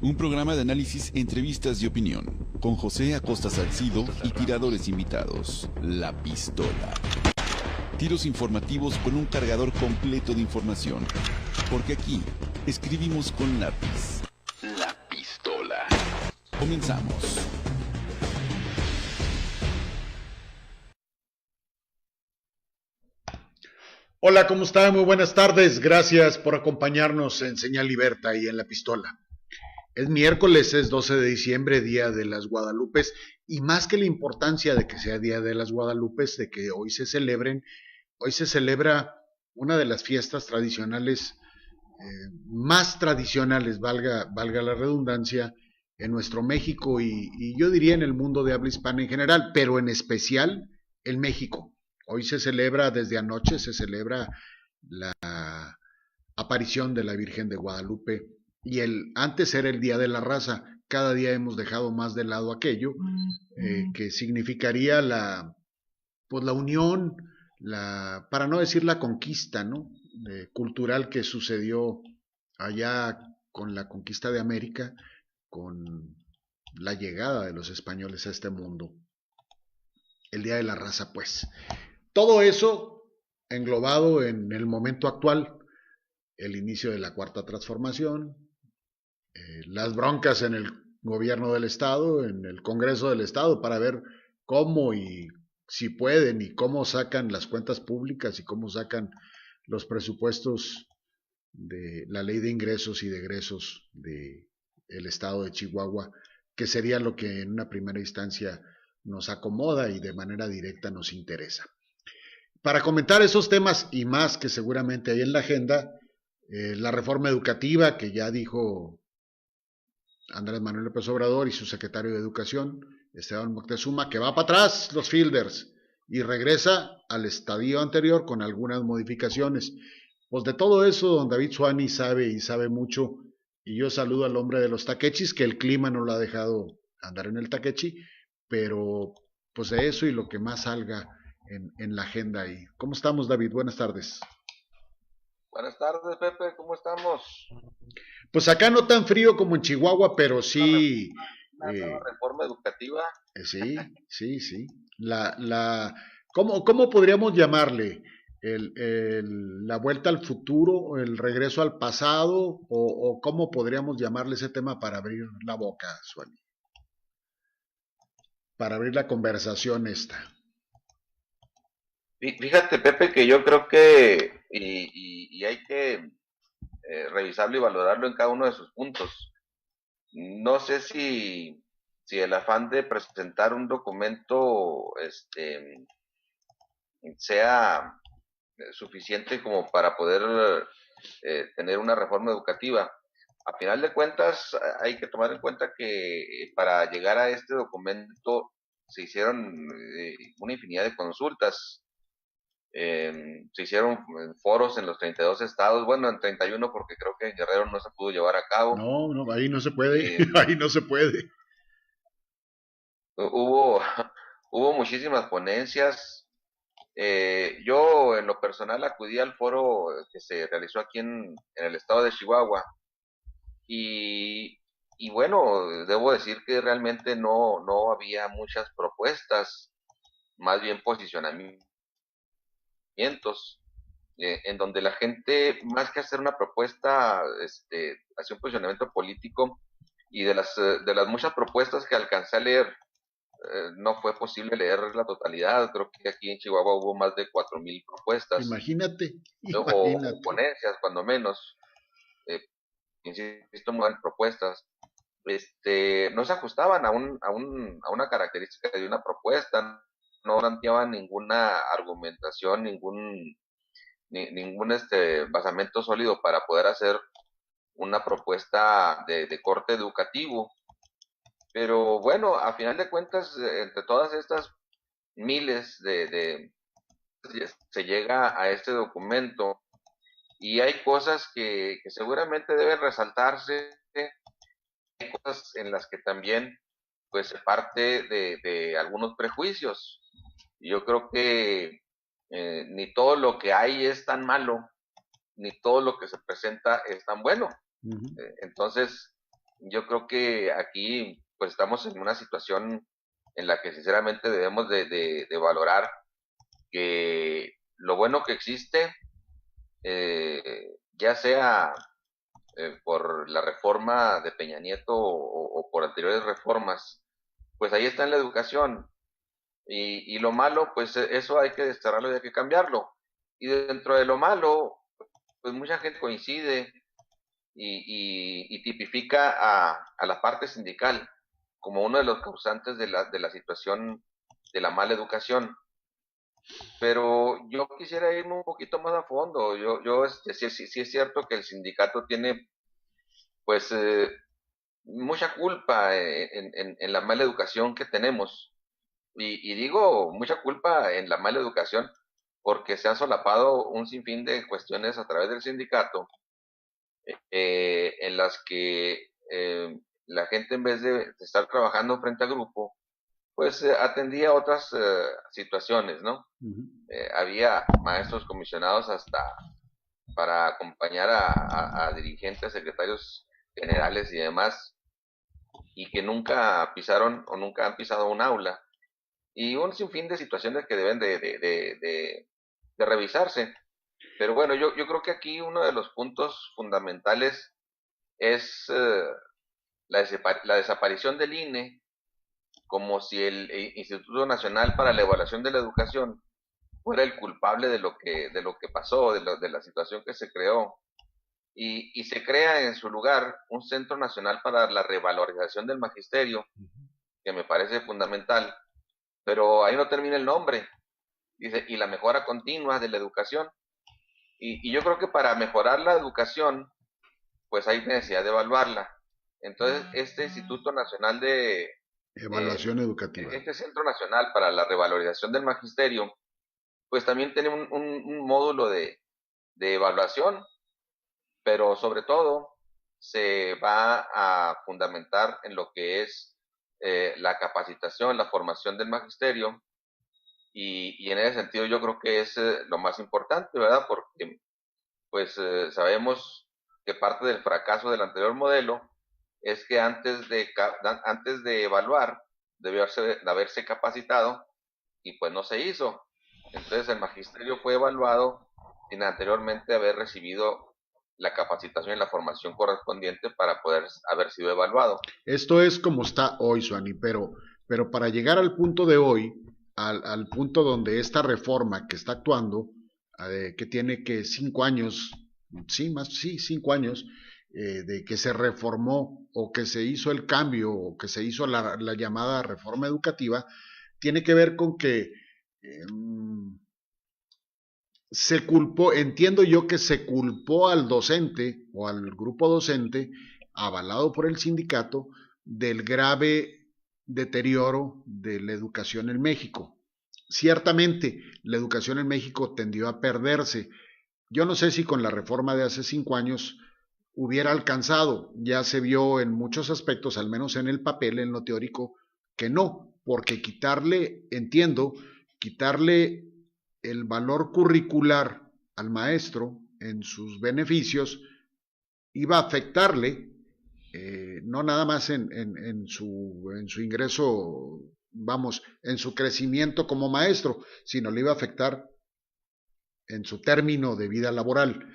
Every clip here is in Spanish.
Un programa de análisis, entrevistas y opinión, con José Acosta Salcido y tiradores invitados. La Pistola. Tiros informativos con un cargador completo de información. Porque aquí escribimos con lápiz. La Pistola. Comenzamos. Hola, ¿cómo está? Muy buenas tardes. Gracias por acompañarnos en Señal Liberta y en La Pistola. Es miércoles, es 12 de diciembre, Día de las Guadalupes, y más que la importancia de que sea Día de las Guadalupes, de que hoy se celebren, hoy se celebra una de las fiestas tradicionales, más tradicionales, valga la redundancia, en nuestro México y yo diría en el mundo de habla hispana en general, pero en especial en México. Hoy se celebra, desde anoche, se celebra la aparición de la Virgen de Guadalupe y antes era el Día de la Raza. Cada día hemos dejado más de lado aquello que significaría pues la unión, para no decir la conquista, ¿no? Cultural que sucedió allá con la conquista de América, con la llegada de los españoles a este mundo. El Día de la Raza, pues. Todo eso englobado en el momento actual, el inicio de la Cuarta Transformación, las broncas en el gobierno del Estado, en el Congreso del Estado, para ver cómo y si pueden y cómo sacan las cuentas públicas y cómo sacan los presupuestos de la ley de ingresos y de egresos del Estado de Chihuahua, que sería lo que en una primera instancia nos acomoda y de manera directa nos interesa. Para comentar esos temas y más que seguramente hay en la agenda, la reforma educativa que ya dijo Andrés Manuel López Obrador y su secretario de Educación, Esteban Moctezuma, que va para atrás los fielders y regresa al estadio anterior con algunas modificaciones. Pues de todo eso, don David Suani sabe y sabe mucho, y yo saludo al hombre de los taquechis, que el clima no lo ha dejado andar en el taquechi, pero pues de eso y lo que más salga en la agenda ahí. ¿Cómo estamos, David? Buenas tardes. Buenas tardes, Pepe, ¿cómo estamos? Pues acá no tan frío como en Chihuahua, pero Una, sí, una nueva reforma educativa. sí. ¿Cómo podríamos llamarle? La vuelta al futuro, el regreso al pasado, o cómo podríamos llamarle ese tema para abrir la boca, Suani, para abrir la conversación esta. Fíjate, Pepe, que yo creo que, y hay que revisarlo y valorarlo en cada uno de sus puntos. No sé si el afán de presentar un documento sea suficiente como para poder tener una reforma educativa. A final de cuentas, hay que tomar en cuenta que para llegar a este documento se hicieron una infinidad de consultas, se hicieron foros en los 32 estados, bueno, en 31 porque creo que en Guerrero no se pudo llevar a cabo. No, ahí no se puede, Eh, ahí no se puede. hubo, hubo muchísimas ponencias. Yo en lo personal acudí al foro que se realizó aquí en el estado de Chihuahua y, y bueno, debo decir que realmente no había muchas propuestas, más bien posicionamientos, en donde la gente, más que hacer una propuesta, hacía un posicionamiento político y de las muchas propuestas que alcancé a leer, no fue posible leer la totalidad. Creo que aquí en Chihuahua hubo más de 4,000 propuestas o Imagínate. ponencias, cuando menos. eh, Insisto, muy buenas propuestas. No se ajustaban a una característica de una propuesta, no planteaban ninguna argumentación, ningún basamento sólido para poder hacer una propuesta de corte educativo. Pero bueno, a final de cuentas, entre todas estas miles se llega a este documento y hay cosas que seguramente deben resaltarse, hay cosas en las que también pues se parte de algunos prejuicios. Yo creo que ni todo lo que hay es tan malo, ni todo lo que se presenta es tan bueno. Uh -huh. Entonces, yo creo que aquí pues estamos en una situación en la que sinceramente debemos de valorar que lo bueno que existe, ya sea por la reforma de Peña Nieto o por anteriores reformas, pues ahí está en la educación. Y lo malo, pues eso hay que desterrarlo y hay que cambiarlo. Y dentro de lo malo, pues mucha gente coincide y tipifica a la parte sindical como uno de los causantes de la situación de la mala educación. Pero yo quisiera irme un poquito más a fondo. Sí es cierto que el sindicato tiene, pues, mucha culpa en la mala educación que tenemos. Y digo mucha culpa en la mala educación porque se han solapado un sinfín de cuestiones a través del sindicato, en las que la gente, en vez de estar trabajando frente a grupo, pues atendía otras situaciones, ¿no? Ujú. Había maestros comisionados hasta para acompañar a dirigentes, secretarios generales y demás, y que nunca pisaron o nunca han pisado un aula. Y un sinfín de situaciones que deben de revisarse. Pero bueno, yo creo que aquí uno de los puntos fundamentales es la desaparición del INE, como si el Instituto Nacional para la Evaluación de la Educación fuera el culpable de lo que pasó, de la situación que se creó. Y se crea en su lugar un Centro Nacional para la Revalorización del Magisterio, que me parece fundamental, pero ahí no termina el nombre. Dice, y la mejora continua de la educación. Y yo creo que para mejorar la educación, pues hay necesidad de evaluarla. Entonces, este Instituto Nacional eh, Evaluación educativa. este Centro Nacional para la Revalorización del Magisterio, pues también tiene un módulo de evaluación, pero sobre todo se va a fundamentar en lo que es la capacitación, la formación del magisterio, y en ese sentido yo creo que es lo más importante, ¿verdad? Porque pues sabemos que parte del fracaso del anterior modelo es que antes de evaluar debió de haberse capacitado y pues no se hizo. Entonces el magisterio fue evaluado sin anteriormente haber recibido la capacitación y la formación correspondiente para poder haber sido evaluado. Esto es como está hoy, Suani, pero para llegar al punto de hoy, al punto donde esta reforma que está actuando, que tiene que 5 años, sí, más, sí, 5 años, de que se reformó o que se hizo el cambio o que se hizo la llamada reforma educativa, tiene que ver con que se culpó, entiendo yo que se culpó al docente o al grupo docente, avalado por el sindicato, del grave deterioro de la educación en México. Ciertamente, la educación en México tendió a perderse. Yo no sé si con la reforma de hace 5 años hubiera alcanzado. Ya se vio en muchos aspectos, al menos en el papel, en lo teórico, que no, porque quitarle el valor curricular al maestro en sus beneficios iba a afectarle, no nada más en su ingreso, vamos, en su crecimiento como maestro, sino le iba a afectar en su término de vida laboral.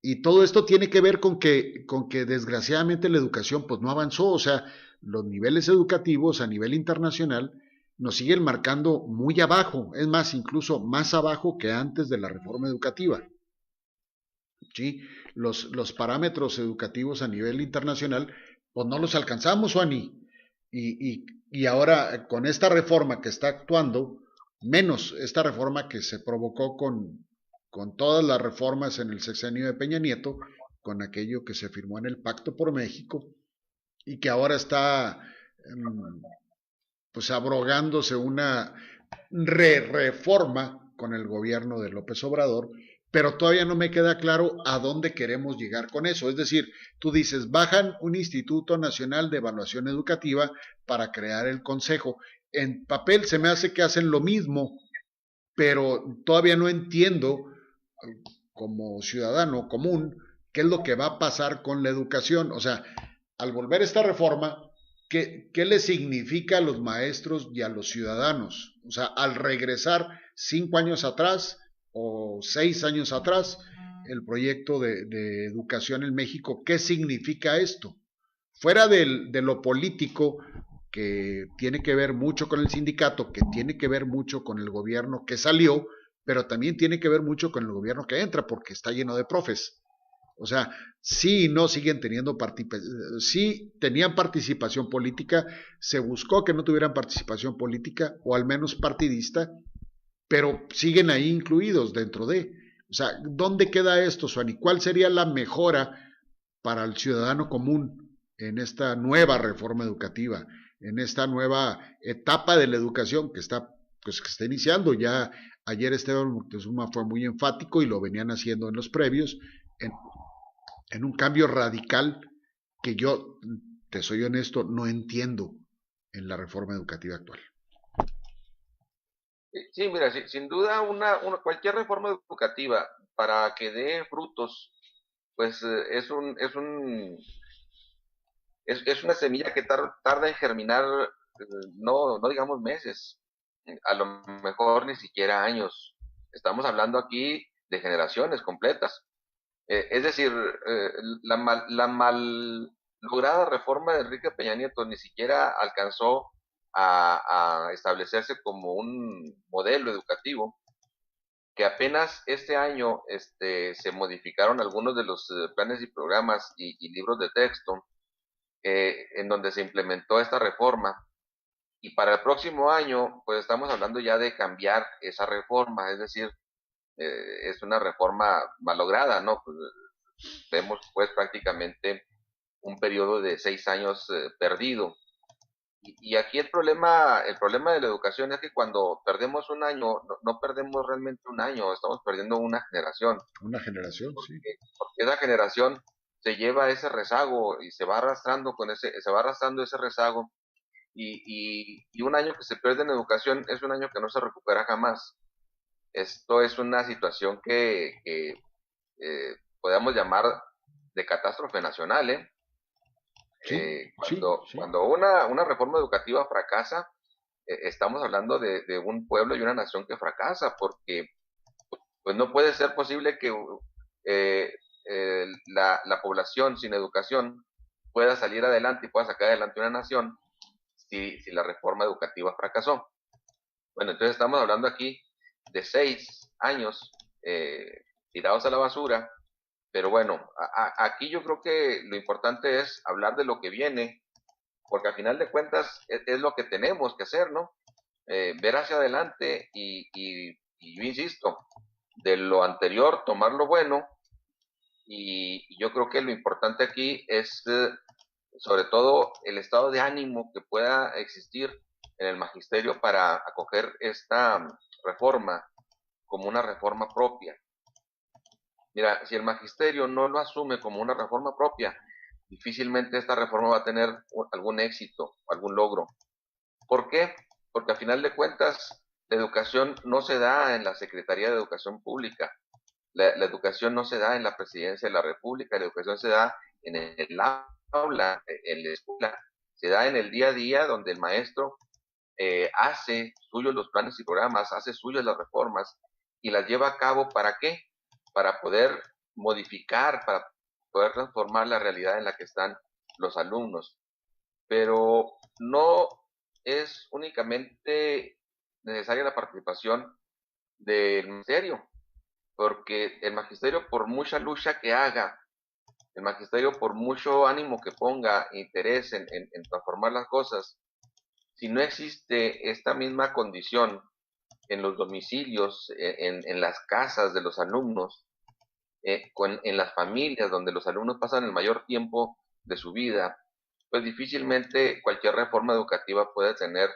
Y todo esto tiene que ver con que desgraciadamente la educación pues no avanzó, o sea, los niveles educativos a nivel internacional nos siguen marcando muy abajo, es más, incluso más abajo que antes de la reforma educativa. ¿Sí? Los parámetros educativos a nivel internacional pues no los alcanzamos, Juani. Y ahora con esta reforma que está actuando, menos esta reforma que se provocó con todas las reformas en el sexenio de Peña Nieto, con aquello que se firmó en el Pacto por México y que ahora está pues abrogándose una reforma con el gobierno de López Obrador, pero todavía no me queda claro a dónde queremos llegar con eso. Es decir, tú dices, bajan un Instituto Nacional de Evaluación Educativa para crear el Consejo. En papel se me hace que hacen lo mismo, pero todavía no entiendo como ciudadano común qué es lo que va a pasar con la educación. O sea, al volver esta reforma, ¿qué le significa a los maestros y a los ciudadanos? O sea, al regresar 5 años atrás o 6 años atrás, el proyecto de educación en México, ¿qué significa esto? Fuera de lo político, que tiene que ver mucho con el sindicato, que tiene que ver mucho con el gobierno que salió, pero también tiene que ver mucho con el gobierno que entra, porque está lleno de profes. O sea, sí y no siguen teniendo sí tenían participación política, se buscó que no tuvieran participación política, o al menos partidista, pero siguen ahí incluidos dentro de. O sea, ¿dónde queda esto, Suani? ¿Cuál sería la mejora para el ciudadano común en esta nueva reforma educativa, en esta nueva etapa de la educación que está iniciando? Ya ayer Esteban Moctezuma fue muy enfático y lo venían haciendo en los previos, en un cambio radical que yo, te soy honesto, no entiendo en la reforma educativa actual. Sí, mira, sin duda cualquier reforma educativa para que dé frutos, pues es una semilla que tarda en germinar, no digamos meses, a lo mejor ni siquiera años. Estamos hablando aquí de generaciones completas. Es decir, la mal lograda reforma de Enrique Peña Nieto ni siquiera alcanzó a establecerse como un modelo educativo, que apenas este año se modificaron algunos de los planes y programas y libros de texto, en donde se implementó esta reforma. Y para el próximo año, pues estamos hablando ya de cambiar esa reforma, es decir, es una reforma malograda, ¿no? Pues, vemos pues prácticamente un periodo de 6 años perdido. Y aquí el problema de la educación es que cuando perdemos un año, no perdemos realmente un año, estamos perdiendo una generación. Una generación, sí. Porque esa generación se lleva ese rezago y se va arrastrando ese rezago, y un año que se pierde en educación es un año que no se recupera jamás. Esto es una situación que podemos llamar de catástrofe nacional, ¿eh? Sí, sí, sí. Cuando una reforma educativa fracasa, estamos hablando de un pueblo y una nación que fracasa, porque pues no puede ser posible que eh, la población sin educación pueda salir adelante y pueda sacar adelante una nación si la reforma educativa fracasó. Bueno, entonces estamos hablando aquí de 6 años tirados a la basura, pero bueno, aquí yo creo que lo importante es hablar de lo que viene, porque al final de cuentas es lo que tenemos que hacer, ¿no? Ver hacia adelante y yo insisto, de lo anterior tomar lo bueno, y yo creo que lo importante aquí es sobre todo el estado de ánimo que pueda existir en el magisterio para acoger esta reforma como una reforma propia. Mira, si el magisterio no lo asume como una reforma propia, difícilmente esta reforma va a tener algún éxito, algún logro. ¿Por qué? Porque a final de cuentas, la educación no se da en la Secretaría de Educación Pública, la educación no se da en la Presidencia de la República, la educación se da en el aula, en la escuela, se da en el día a día, donde el maestro hace suyos los planes y programas, hace suyas las reformas y las lleva a cabo. ¿Para qué? Para poder modificar, para poder transformar la realidad en la que están los alumnos. Pero no es únicamente necesaria la participación del ministerio, porque el magisterio, por mucha lucha que haga, el magisterio, por mucho ánimo que ponga, interés en transformar las cosas, si no existe esta misma condición en los domicilios, en las casas de los alumnos, en las familias donde los alumnos pasan el mayor tiempo de su vida, pues difícilmente cualquier reforma educativa puede tener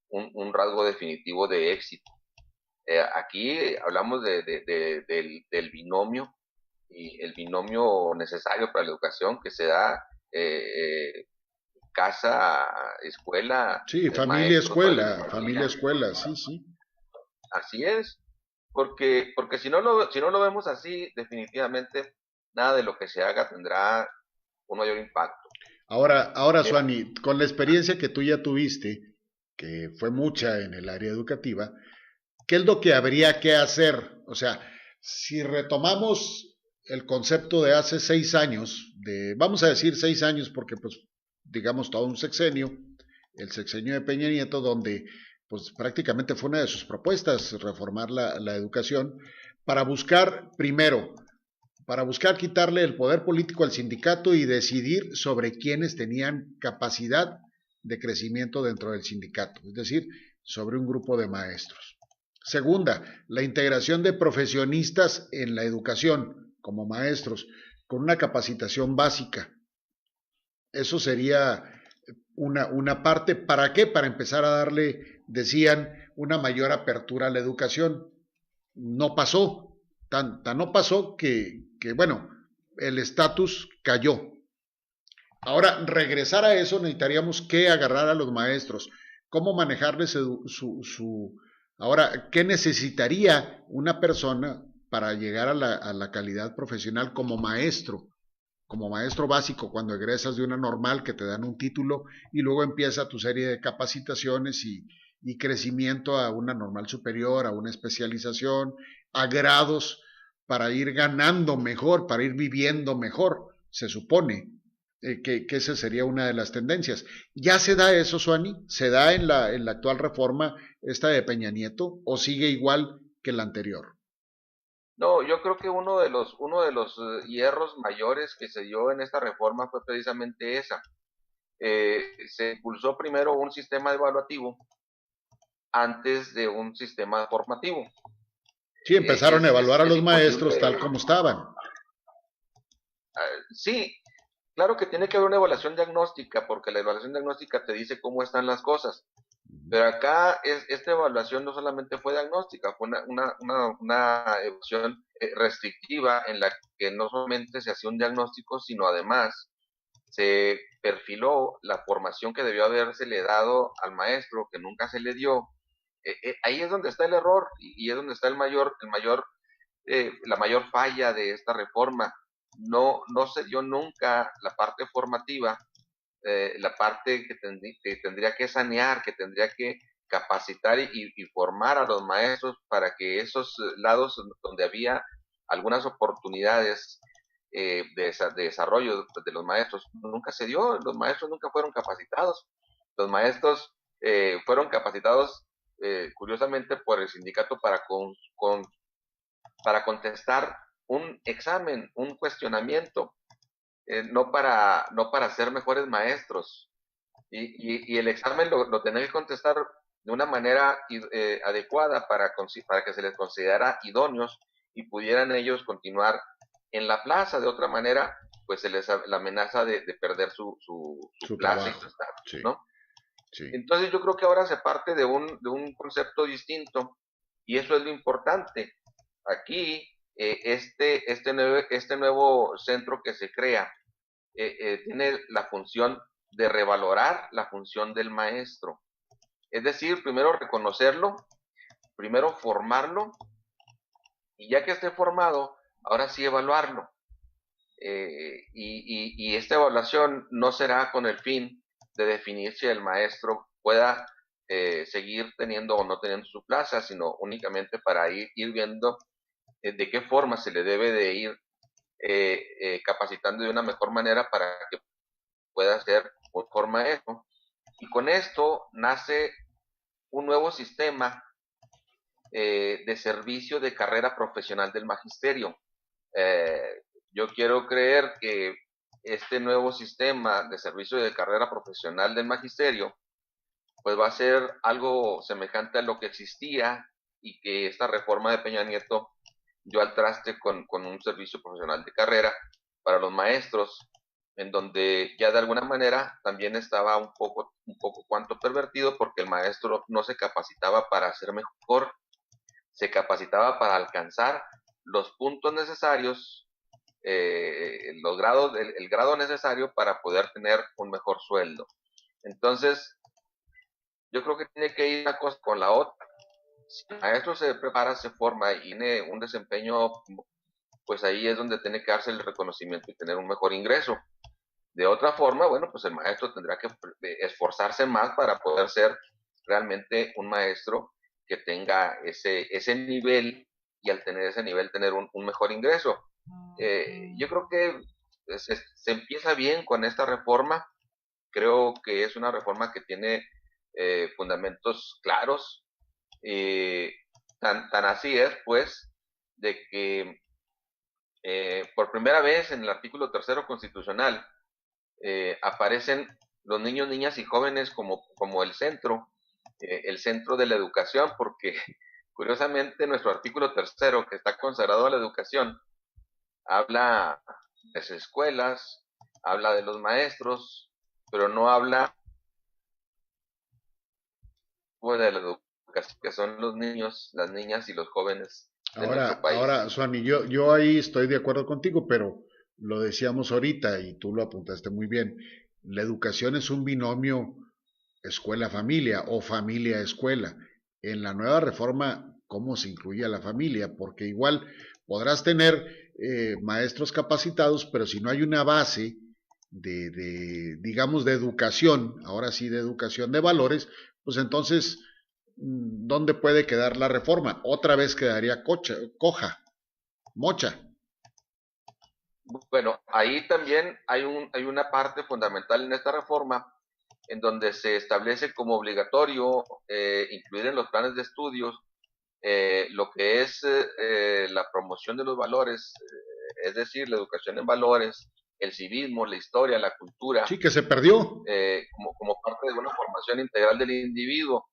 un rasgo definitivo de éxito. Aquí hablamos del binomio, y el binomio necesario para la educación que se da casa, escuela, Sí, familia, maestros, escuela, familia, escuela, sí, sí. así es, porque si no lo vemos así, definitivamente nada de lo que se haga tendrá un mayor impacto. Ahora, Mira, Suani, con la experiencia que tú ya tuviste, que fue mucha en el área educativa, ¿qué es lo que habría que hacer? O sea, si retomamos el concepto de hace 6 años, vamos a decir 6 años porque pues digamos todo un sexenio, el sexenio de Peña Nieto, donde pues prácticamente fue una de sus propuestas reformar la educación para buscar, primero, para buscar quitarle el poder político al sindicato y decidir sobre quienes tenían capacidad de crecimiento dentro del sindicato, es decir, sobre un grupo de maestros. Segunda, la integración de profesionistas en la educación como maestros con una capacitación básica. Eso sería una parte. ¿Para qué? Para empezar a darle, decían, una mayor apertura a la educación. No pasó, tan no pasó que bueno, el estatus cayó. Ahora, regresar a eso necesitaríamos que agarrar a los maestros, cómo manejarles ahora, ¿qué necesitaría una persona para llegar a la calidad profesional como maestro básico, cuando egresas de una normal que te dan un título y luego empieza tu serie de capacitaciones y crecimiento a una normal superior, a una especialización, a grados para ir ganando mejor, para ir viviendo mejor, se supone que esa sería una de las tendencias. ¿Ya se da eso, Suani? ¿Se da en la actual reforma esta de Peña Nieto o sigue igual que la anterior? no, yo creo que uno de los hierros mayores que se dio en esta reforma fue precisamente esa. Se impulsó primero un sistema evaluativo antes de un sistema formativo. Sí, empezaron a evaluar a Es los maestros imposible. tal como estaban. Sí, claro que tiene que haber una evaluación diagnóstica, porque la evaluación diagnóstica te dice cómo están las cosas. Pero acá esta evaluación no solamente fue diagnóstica, fue una evaluación restrictiva en la que no solamente se hacía un diagnóstico, sino además se perfiló la formación que debió habérsele dado al maestro, que nunca se le dio. Ahí es donde está el error y es donde está la mayor falla de esta reforma. No se dio nunca la parte formativa, la parte que tendría que sanear, que tendría que capacitar y formar a los maestros para que esos lados donde había algunas oportunidades de desarrollo de los maestros nunca se dio. Los maestros nunca fueron capacitados. Los maestros fueron capacitados curiosamente por el sindicato para contestar un examen, un cuestionamiento, no para ser mejores maestros. Y el examen lo tenía que contestar de una manera adecuada para que se les considerara idóneos y pudieran ellos continuar en la plaza. De otra manera, pues se les la amenaza de perder su Su plaza y trabajo. su estatus, Sí, ¿no? sí. Entonces yo creo que ahora se parte de un concepto distinto y eso es lo importante. Aquí, este nuevo centro que se crea tiene la función de revalorar la función del maestro. Es decir, primero reconocerlo, primero formarlo y ya que esté formado, ahora sí evaluarlo. Y esta evaluación no será con el fin de definir si el maestro pueda seguir teniendo o no teniendo su plaza, sino únicamente para ir viendo de qué forma se le debe de ir capacitando de una mejor manera para que pueda ser un mejor maestro. Y con esto nace un nuevo sistema de servicio de carrera profesional del magisterio. Yo quiero creer que este nuevo sistema de servicio de carrera profesional del magisterio pues va a ser algo semejante a lo que existía y que esta reforma de Peña Nieto dio al traste con un servicio profesional de carrera para los maestros, en donde ya de alguna manera también estaba un poco cuanto pervertido, porque el maestro no se capacitaba para ser mejor, se capacitaba para alcanzar los puntos necesarios, el grado necesario para poder tener un mejor sueldo. Entonces, yo creo que tiene que ir una cosa con la otra. Si el maestro se prepara, se forma y tiene un desempeño óptimo, pues ahí es donde tiene que darse el reconocimiento y tener un mejor ingreso. De otra forma, bueno, pues el maestro tendrá que esforzarse más para poder ser realmente un maestro que tenga ese nivel, y al tener ese nivel tener un mejor ingreso. Yo creo que se empieza bien con esta reforma. Creo que es una reforma que tiene fundamentos claros. eh, tan así es, pues, de que por primera vez en el artículo tercero constitucional aparecen los niños, niñas y jóvenes como el centro de la educación, porque curiosamente nuestro artículo tercero, que está consagrado a la educación, habla de las escuelas, habla de los maestros, pero no habla pues, de la educación, que son los niños, las niñas y los jóvenes de nuestro Ahora, país. Suani, yo ahí estoy de acuerdo contigo, pero lo decíamos ahorita y tú lo apuntaste muy bien. La educación es un binomio escuela-familia o familia-escuela. En la nueva reforma, ¿cómo se incluye a la familia? Porque igual podrás tener maestros capacitados, pero si no hay una base digamos, de educación, ahora sí de educación de valores, pues entonces, ¿dónde puede quedar la reforma? Otra vez quedaría coja, mocha. Bueno, ahí también hay una parte fundamental en esta reforma en donde se establece como obligatorio incluir en los planes de estudios lo que es la promoción de los valores, es decir, la educación en valores, el civismo, la historia, la cultura, Sí, que se perdió. como parte de una formación integral del individuo,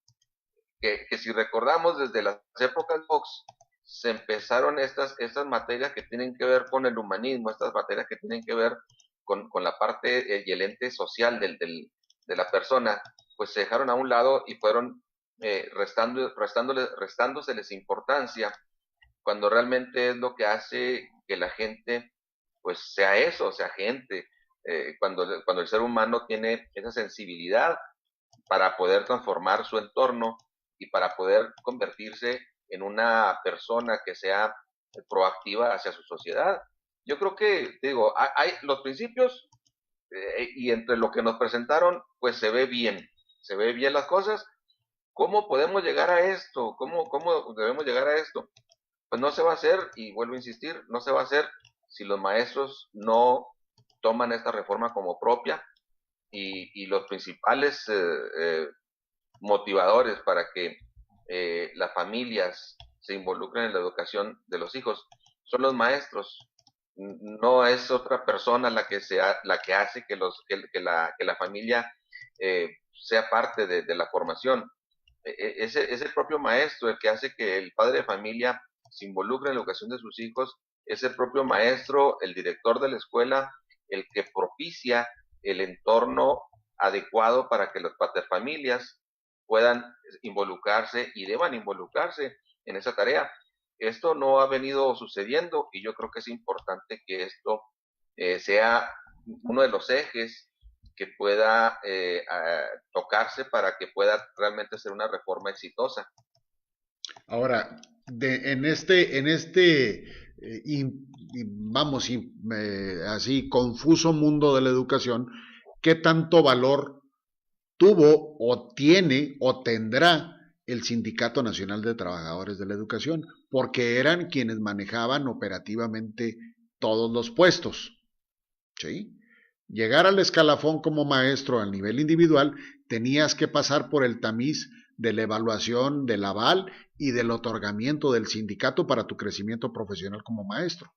que si recordamos desde las épocas Vox, se empezaron estas materias que tienen que ver con el humanismo, estas materias que tienen que ver con la parte y el ente social de la persona, pues se dejaron a un lado y fueron restándoseles importancia, cuando realmente es lo que hace que la gente pues sea eso, sea gente, cuando el ser humano tiene esa sensibilidad para poder transformar su entorno y para poder convertirse en una persona que sea proactiva hacia su sociedad. Yo creo que, digo, hay los principios y entre lo que nos presentaron, pues se ve bien las cosas. ¿Cómo podemos llegar a esto? ¿Cómo debemos llegar a esto? Pues no se va a hacer, y vuelvo a insistir, no se va a hacer si los maestros no toman esta reforma como propia, y los principales motivadores para que las familias se involucren en la educación de los hijos son los maestros. No es otra persona la que hace que la familia sea parte de la formación. Es el propio maestro el que hace que el padre de familia se involucre en la educación de sus hijos. Es el propio maestro, el director de la escuela, el que propicia el entorno adecuado para que las paterfamilias puedan involucrarse y deban involucrarse en esa tarea. Esto no ha venido sucediendo, y yo creo que es importante que esto sea uno de los ejes que pueda tocarse para que pueda realmente ser una reforma exitosa. Ahora, vamos, así, confuso mundo de la educación, ¿qué tanto valor tuvo o tiene o tendrá el Sindicato Nacional de Trabajadores de la Educación? Porque eran quienes manejaban operativamente todos los puestos, ¿sí? Llegar al escalafón como maestro al nivel individual, tenías que pasar por el tamiz de la evaluación, del aval y del otorgamiento del sindicato para tu crecimiento profesional como maestro.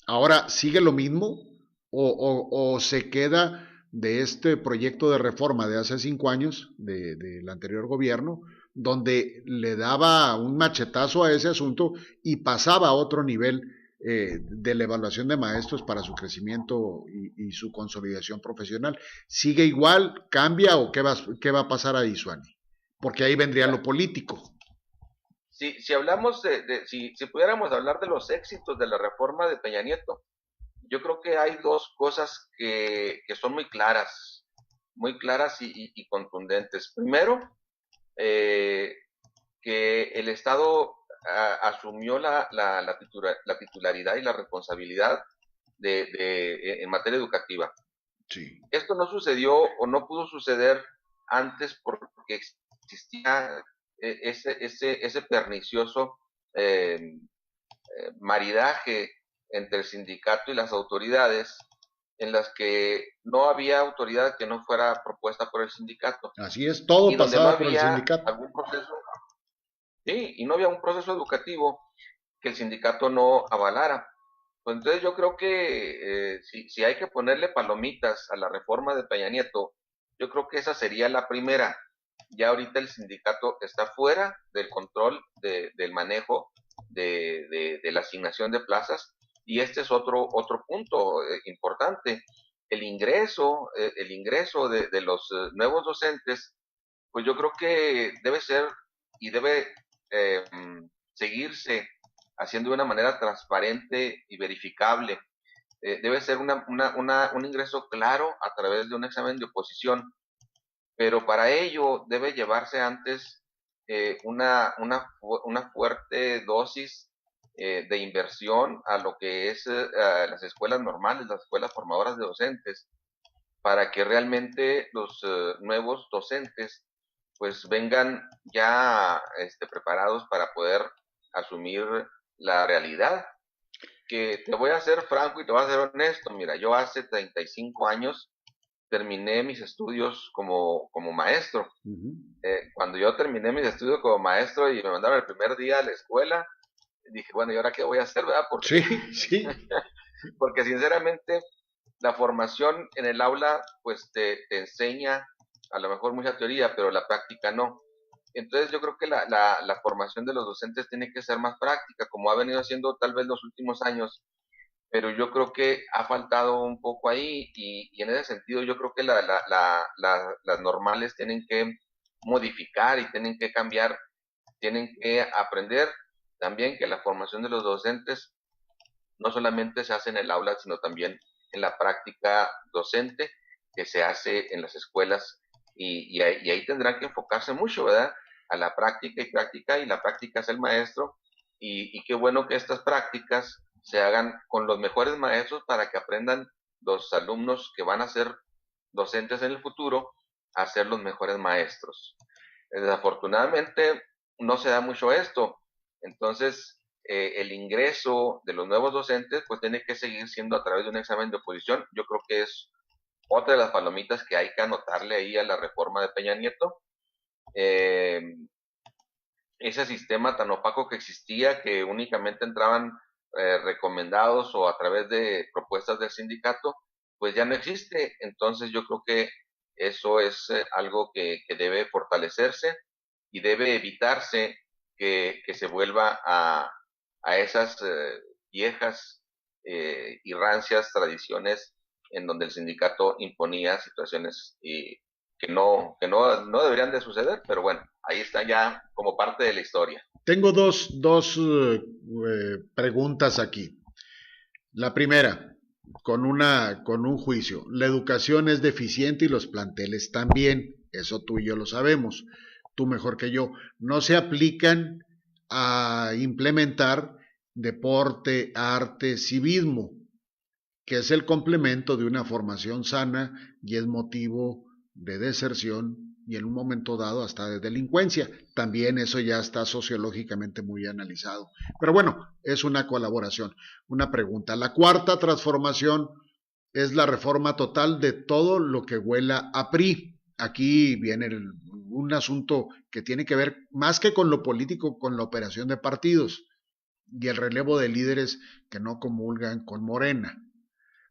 Ahora, ¿sigue lo mismo o se queda de este proyecto de reforma de hace 5 años del anterior gobierno, donde le daba un machetazo a ese asunto y pasaba a otro nivel de la evaluación de maestros para su crecimiento y su consolidación profesional? ¿Sigue igual, cambia o qué va a pasar ahí, Suani? Porque ahí vendría Mira, lo político. si hablamos si pudiéramos hablar de los éxitos de la reforma de Peña Nieto, yo creo que hay dos cosas que son muy claras y contundentes. Primero, eh, que el Estado asumió la titularidad y la responsabilidad en materia educativa. Sí. Esto no sucedió o no pudo suceder antes porque existía ese pernicioso eh, maridaje entre el sindicato y las autoridades, en las que no había autoridad que no fuera propuesta por el sindicato, Así es, todo y donde no pasaba por el había sindicato. algún proceso, sí, y no había un proceso educativo que el sindicato no avalara. Pues entonces yo creo que si hay que ponerle palomitas a la reforma de Peña Nieto, yo creo que esa sería la primera. Ya ahorita el sindicato está fuera del control del manejo de la asignación de plazas, y este es otro punto importante. El ingreso de los nuevos docentes, pues yo creo que debe ser y debe eh, seguirse haciendo de una manera transparente y verificable. Debe ser un ingreso claro a través de un examen de oposición, pero para ello debe llevarse antes una fuerte dosis de inversión a lo que es a las escuelas normales, las escuelas formadoras de docentes, para que realmente los nuevos docentes pues vengan ya preparados para poder asumir la realidad. Que te voy a ser franco y te voy a ser honesto, mira, yo hace 35 años terminé mis estudios como maestro. Uh-huh. Cuando yo terminé mis estudios como maestro y me mandaron el primer día a la escuela, dije, bueno, ¿y ahora qué voy a hacer, verdad? Sí, sí. Porque sinceramente la formación en el aula pues te enseña a lo mejor mucha teoría, pero la práctica no. Entonces yo creo que la formación de los docentes tiene que ser más práctica, como ha venido haciendo tal vez los últimos años, pero yo creo que ha faltado un poco ahí, y en ese sentido yo creo que las normales tienen que modificar y tienen que cambiar, tienen que aprender también que la formación de los docentes no solamente se hace en el aula, sino también en la práctica docente que se hace en las escuelas, y ahí tendrán que enfocarse mucho, ¿verdad? A la práctica, y la práctica es el maestro, y qué bueno que estas prácticas se hagan con los mejores maestros para que aprendan los alumnos que van a ser docentes en el futuro a ser los mejores maestros. Desafortunadamente no se da mucho esto, entonces el ingreso de los nuevos docentes pues tiene que seguir siendo a través de un examen de oposición. Yo creo que es otra de las palomitas que hay que anotarle ahí a la reforma de Peña Nieto. Eh, Ese sistema tan opaco que existía, que únicamente entraban recomendados o a través de propuestas del sindicato, pues ya no existe. Entonces yo creo que eso es algo que debe fortalecerse, y debe evitarse que se vuelva a esas viejas y rancias tradiciones en donde el sindicato imponía situaciones que no deberían de suceder, pero bueno, ahí está ya como parte de la historia. Tengo dos preguntas aquí. La primera, con un juicio. La educación es deficiente y los planteles también. Eso tú y yo lo sabemos. Tú mejor que yo. No se aplican a implementar deporte, arte, civismo, que es el complemento de una formación sana y es motivo de deserción y en un momento dado hasta de delincuencia. También eso ya está sociológicamente muy analizado. Pero bueno, es una colaboración. Una pregunta. La cuarta transformación es la reforma total de todo lo que huela a PRI. Aquí viene un asunto que tiene que ver más que con lo político, con la operación de partidos y el relevo de líderes que no comulgan con Morena.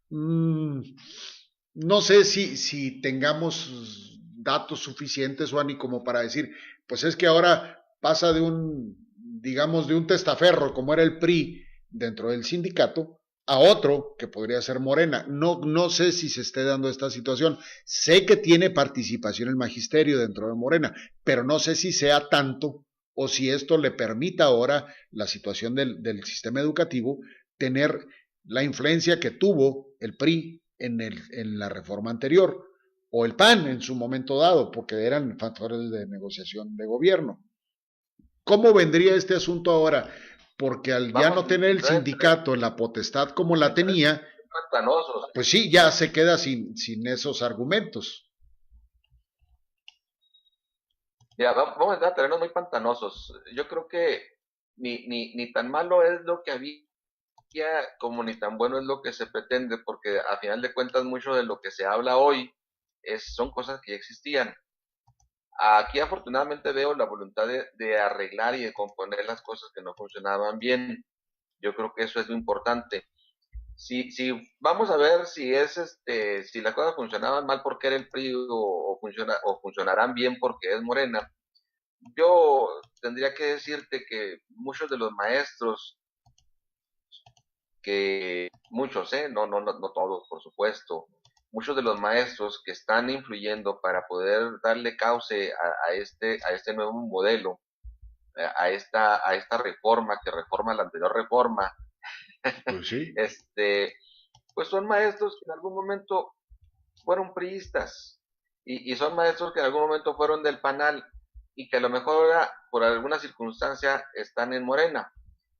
No sé si tengamos datos suficientes, Juan, y como para decir, pues es que ahora pasa digamos, de un testaferro, como era el PRI dentro del sindicato, a otro que podría ser Morena. No sé si se esté dando esta situación. Sé que tiene participación el magisterio dentro de Morena, pero no sé si sea tanto o si esto le permita ahora la situación del sistema educativo tener la influencia que tuvo el PRI en la reforma anterior, o el PAN en su momento dado, porque eran factores de negociación de gobierno. ¿Cómo vendría este asunto ahora? Porque al ya no tener el sindicato en la potestad como la tenía, pantanosos. Pues sí, ya se queda sin esos argumentos. Mira, vamos a entrar a terrenos muy pantanosos. Yo creo que ni tan malo es lo que había como ni tan bueno es lo que se pretende, porque a final de cuentas mucho de lo que se habla hoy son cosas que ya existían. Aquí afortunadamente veo la voluntad de arreglar y de componer las cosas que no funcionaban bien. Yo creo que eso es lo importante. Si vamos a ver si las cosas funcionaban mal porque era el PRI o funcionarán bien porque es Morena, yo tendría que decirte que muchos de los maestros, que muchos, no todos, por supuesto, muchos de los maestros que están influyendo para poder darle cauce a este nuevo modelo, a esta reforma que reforma la anterior reforma, Pues sí. Pues son maestros que en algún momento fueron priistas y son maestros que en algún momento fueron del PANAL y que a lo mejor ahora por alguna circunstancia están en Morena.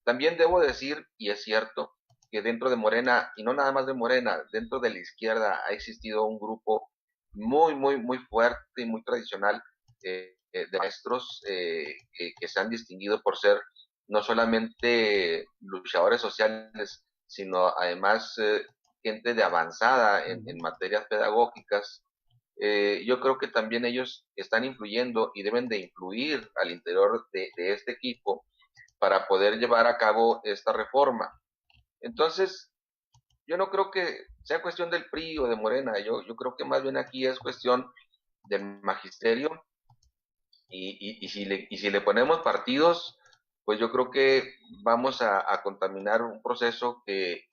También debo decir, y es cierto, que dentro de Morena, y no nada más de Morena, dentro de la izquierda ha existido un grupo muy, muy, muy fuerte y muy tradicional de maestros que se han distinguido por ser no solamente luchadores sociales, sino además gente de avanzada en materias pedagógicas. Yo creo que también ellos están influyendo y deben de influir al interior de este equipo para poder llevar a cabo esta reforma. Entonces, yo no creo que sea cuestión del PRI o de Morena, yo creo que más bien aquí es cuestión del magisterio y si le ponemos partidos, pues yo creo que vamos a contaminar un proceso que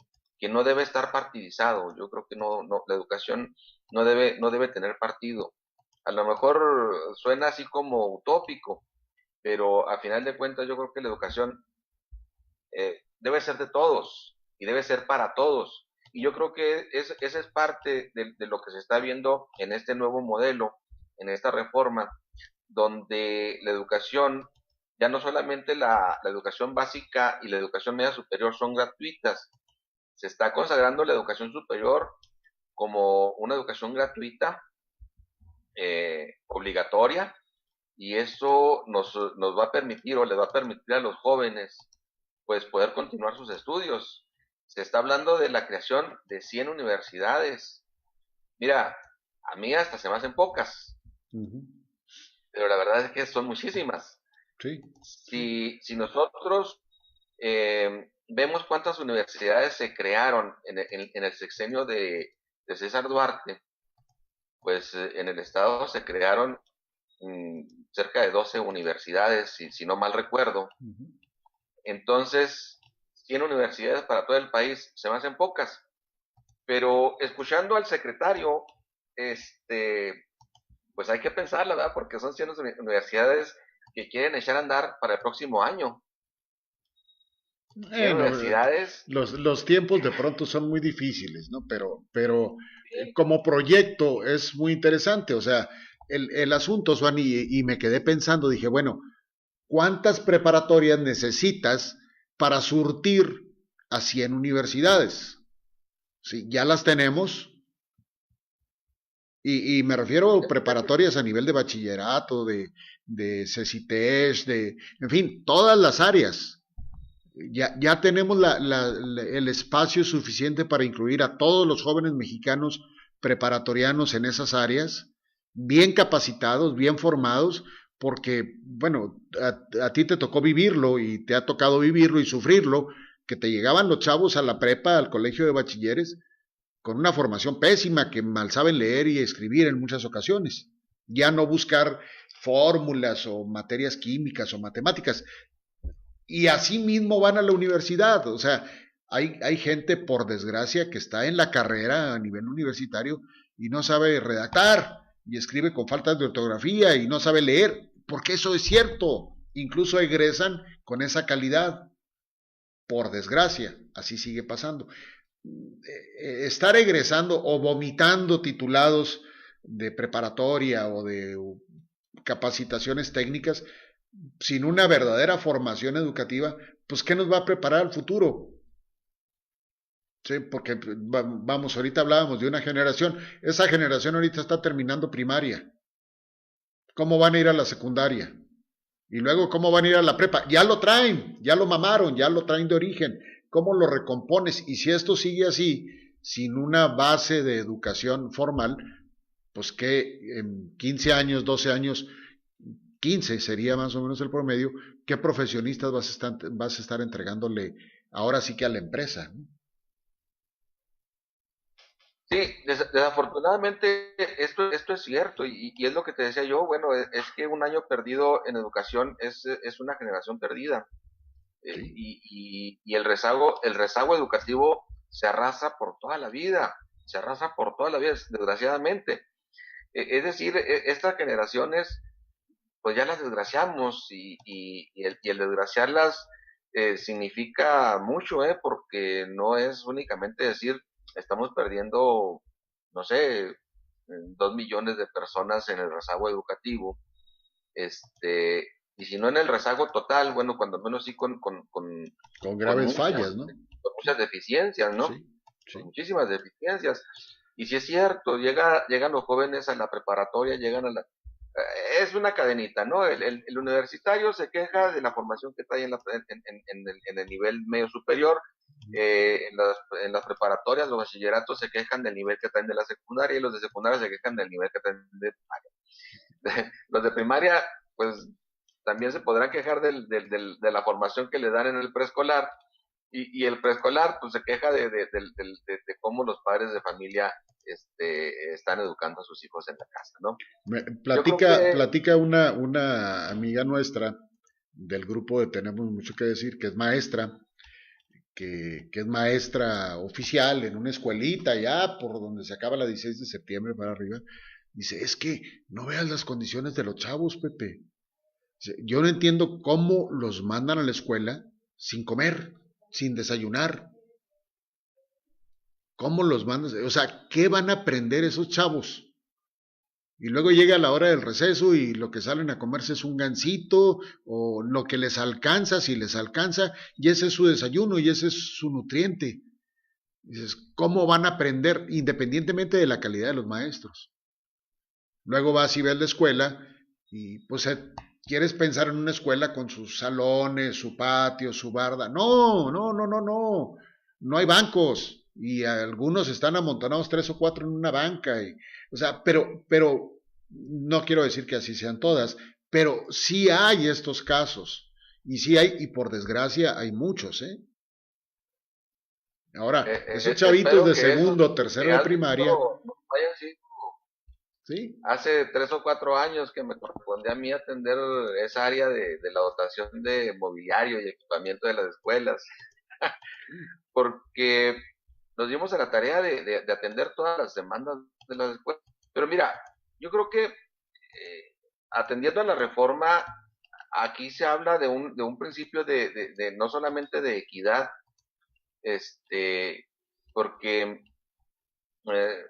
no debe estar partidizado. Yo creo que la educación no debe tener partido. A lo mejor suena así como utópico, pero a final de cuentas yo creo que la educación debe ser de todos y debe ser para todos. Y yo creo que esa es parte de lo que se está viendo en este nuevo modelo, en esta reforma, donde la educación, ya no solamente la educación básica y la educación media superior son gratuitas, se está consagrando la educación superior como una educación gratuita, obligatoria, y eso nos va a permitir o le va a permitir a los jóvenes pues poder continuar sus estudios. Se está hablando de la creación de 100 universidades. Mira, a mí hasta se me hacen pocas, pero la verdad es que son muchísimas. Sí. Si nosotros vemos cuántas universidades se crearon en el sexenio de César Duarte, pues en el estado se crearon cerca de 12 universidades, si no mal recuerdo. Entonces, 100 universidades para todo el país se me hacen pocas. Pero escuchando al secretario, pues hay que pensarla, ¿verdad? Porque son 100 universidades que quieren echar a andar para el próximo año. 100 Bueno, universidades. los tiempos de pronto son muy difíciles, ¿no? Pero Sí. como proyecto es muy interesante. O sea, el asunto, Juan, y me quedé pensando, dije, bueno, ¿cuántas preparatorias necesitas para surtir a 100 universidades? Sí, ya las tenemos. Y me refiero a preparatorias a nivel de bachillerato, de CECITES, en fin, todas las áreas. Ya tenemos el espacio suficiente para incluir a todos los jóvenes mexicanos preparatorianos en esas áreas, bien capacitados, bien formados, porque, bueno, a ti te tocó vivirlo y te ha tocado vivirlo y sufrirlo, que te llegaban los chavos a la prepa, al colegio de bachilleres, con una formación pésima, que mal saben leer y escribir en muchas ocasiones. Ya no buscar fórmulas o materias químicas o matemáticas. Y así mismo van a la universidad. O sea, hay gente, por desgracia, que está en la carrera a nivel universitario y no sabe redactar y escribe con faltas de ortografía y no sabe leer, porque eso es cierto. Incluso egresan con esa calidad. Por desgracia, así sigue pasando. Estar egresando o vomitando titulados de preparatoria o de capacitaciones técnicas sin una verdadera formación educativa, pues ¿qué nos va a preparar al futuro? Sí, porque vamos, ahorita hablábamos de una generación, esa generación ahorita está terminando primaria. ¿Cómo van a ir a la secundaria? Y luego, ¿cómo van a ir a la prepa? Ya lo traen, ya lo mamaron, ya lo traen de origen. ¿Cómo lo recompones? Y si esto sigue así, sin una base de educación formal, pues que en 15 años, 12 años, 15 sería más o menos el promedio, ¿qué profesionistas vas a estar entregándole ahora sí que a la empresa? Sí, desafortunadamente esto es cierto y es lo que te decía yo, bueno, es que un año perdido en educación es una generación perdida. Sí, Y el rezago educativo se arrasa por toda la vida, se arrasa por toda la vida, desgraciadamente. Es decir, estas generaciones, pues ya las desgraciamos y el desgraciarlas significa mucho, porque no es únicamente decir, estamos perdiendo, no sé, 2 millones de personas en el rezago educativo, este, y si no en el rezago total, bueno, cuando menos sí con con graves muchas, fallas, ¿no? con muchas deficiencias, ¿no? Sí, Con sí. muchísimas deficiencias. Y si es cierto, llegan los jóvenes a la preparatoria, llegan a la... Es una cadenita, ¿no? El universitario se queja de la formación que trae en el nivel medio superior, en las preparatorias, los bachilleratos se quejan del nivel que traen de la secundaria y los de secundaria se quejan del nivel que traen de primaria. Los de primaria, pues también se podrán quejar de la formación que le dan en el preescolar y el preescolar pues se queja de cómo los padres de familia están educando a sus hijos en la casa, ¿no? Yo creo que Platica una amiga nuestra del grupo de Tenemos Mucho que Decir, que es maestra, que es maestra oficial en una escuelita ya por donde se acaba la 16 de septiembre para arriba. Dice, es que no veas las condiciones de los chavos, Pepe. Dice, yo no entiendo cómo los mandan a la escuela sin comer, sin desayunar. ¿Cómo los mandan? O sea, ¿qué van a aprender esos chavos? Y luego llega la hora del receso y lo que salen a comerse es un gansito o lo que les alcanza, si les alcanza, y ese es su desayuno y ese es su nutriente. Dices, ¿cómo van a aprender independientemente de la calidad de los maestros? Luego vas y ves la escuela y pues quieres pensar en una escuela con sus salones, su patio, su barda. No, no, no, no, no. No hay bancos y algunos están amontonados tres o cuatro en una banca. O sea, pero no quiero decir que así sean todas, pero sí hay estos casos. Y sí hay, y por desgracia hay muchos, ¿eh? Ahora, esos chavitos espero de que esos segundo, tercero que de has primaria, dicho no vayan así. ¿sí? Hace 3 o 4 años que me correspondía a mí atender esa área de la dotación de mobiliario y equipamiento de las escuelas, porque nos dimos a la tarea de atender todas las demandas de las escuelas. Pero mira, yo creo que atendiendo a la reforma, aquí se habla de un principio de no solamente de equidad, este, porque eh,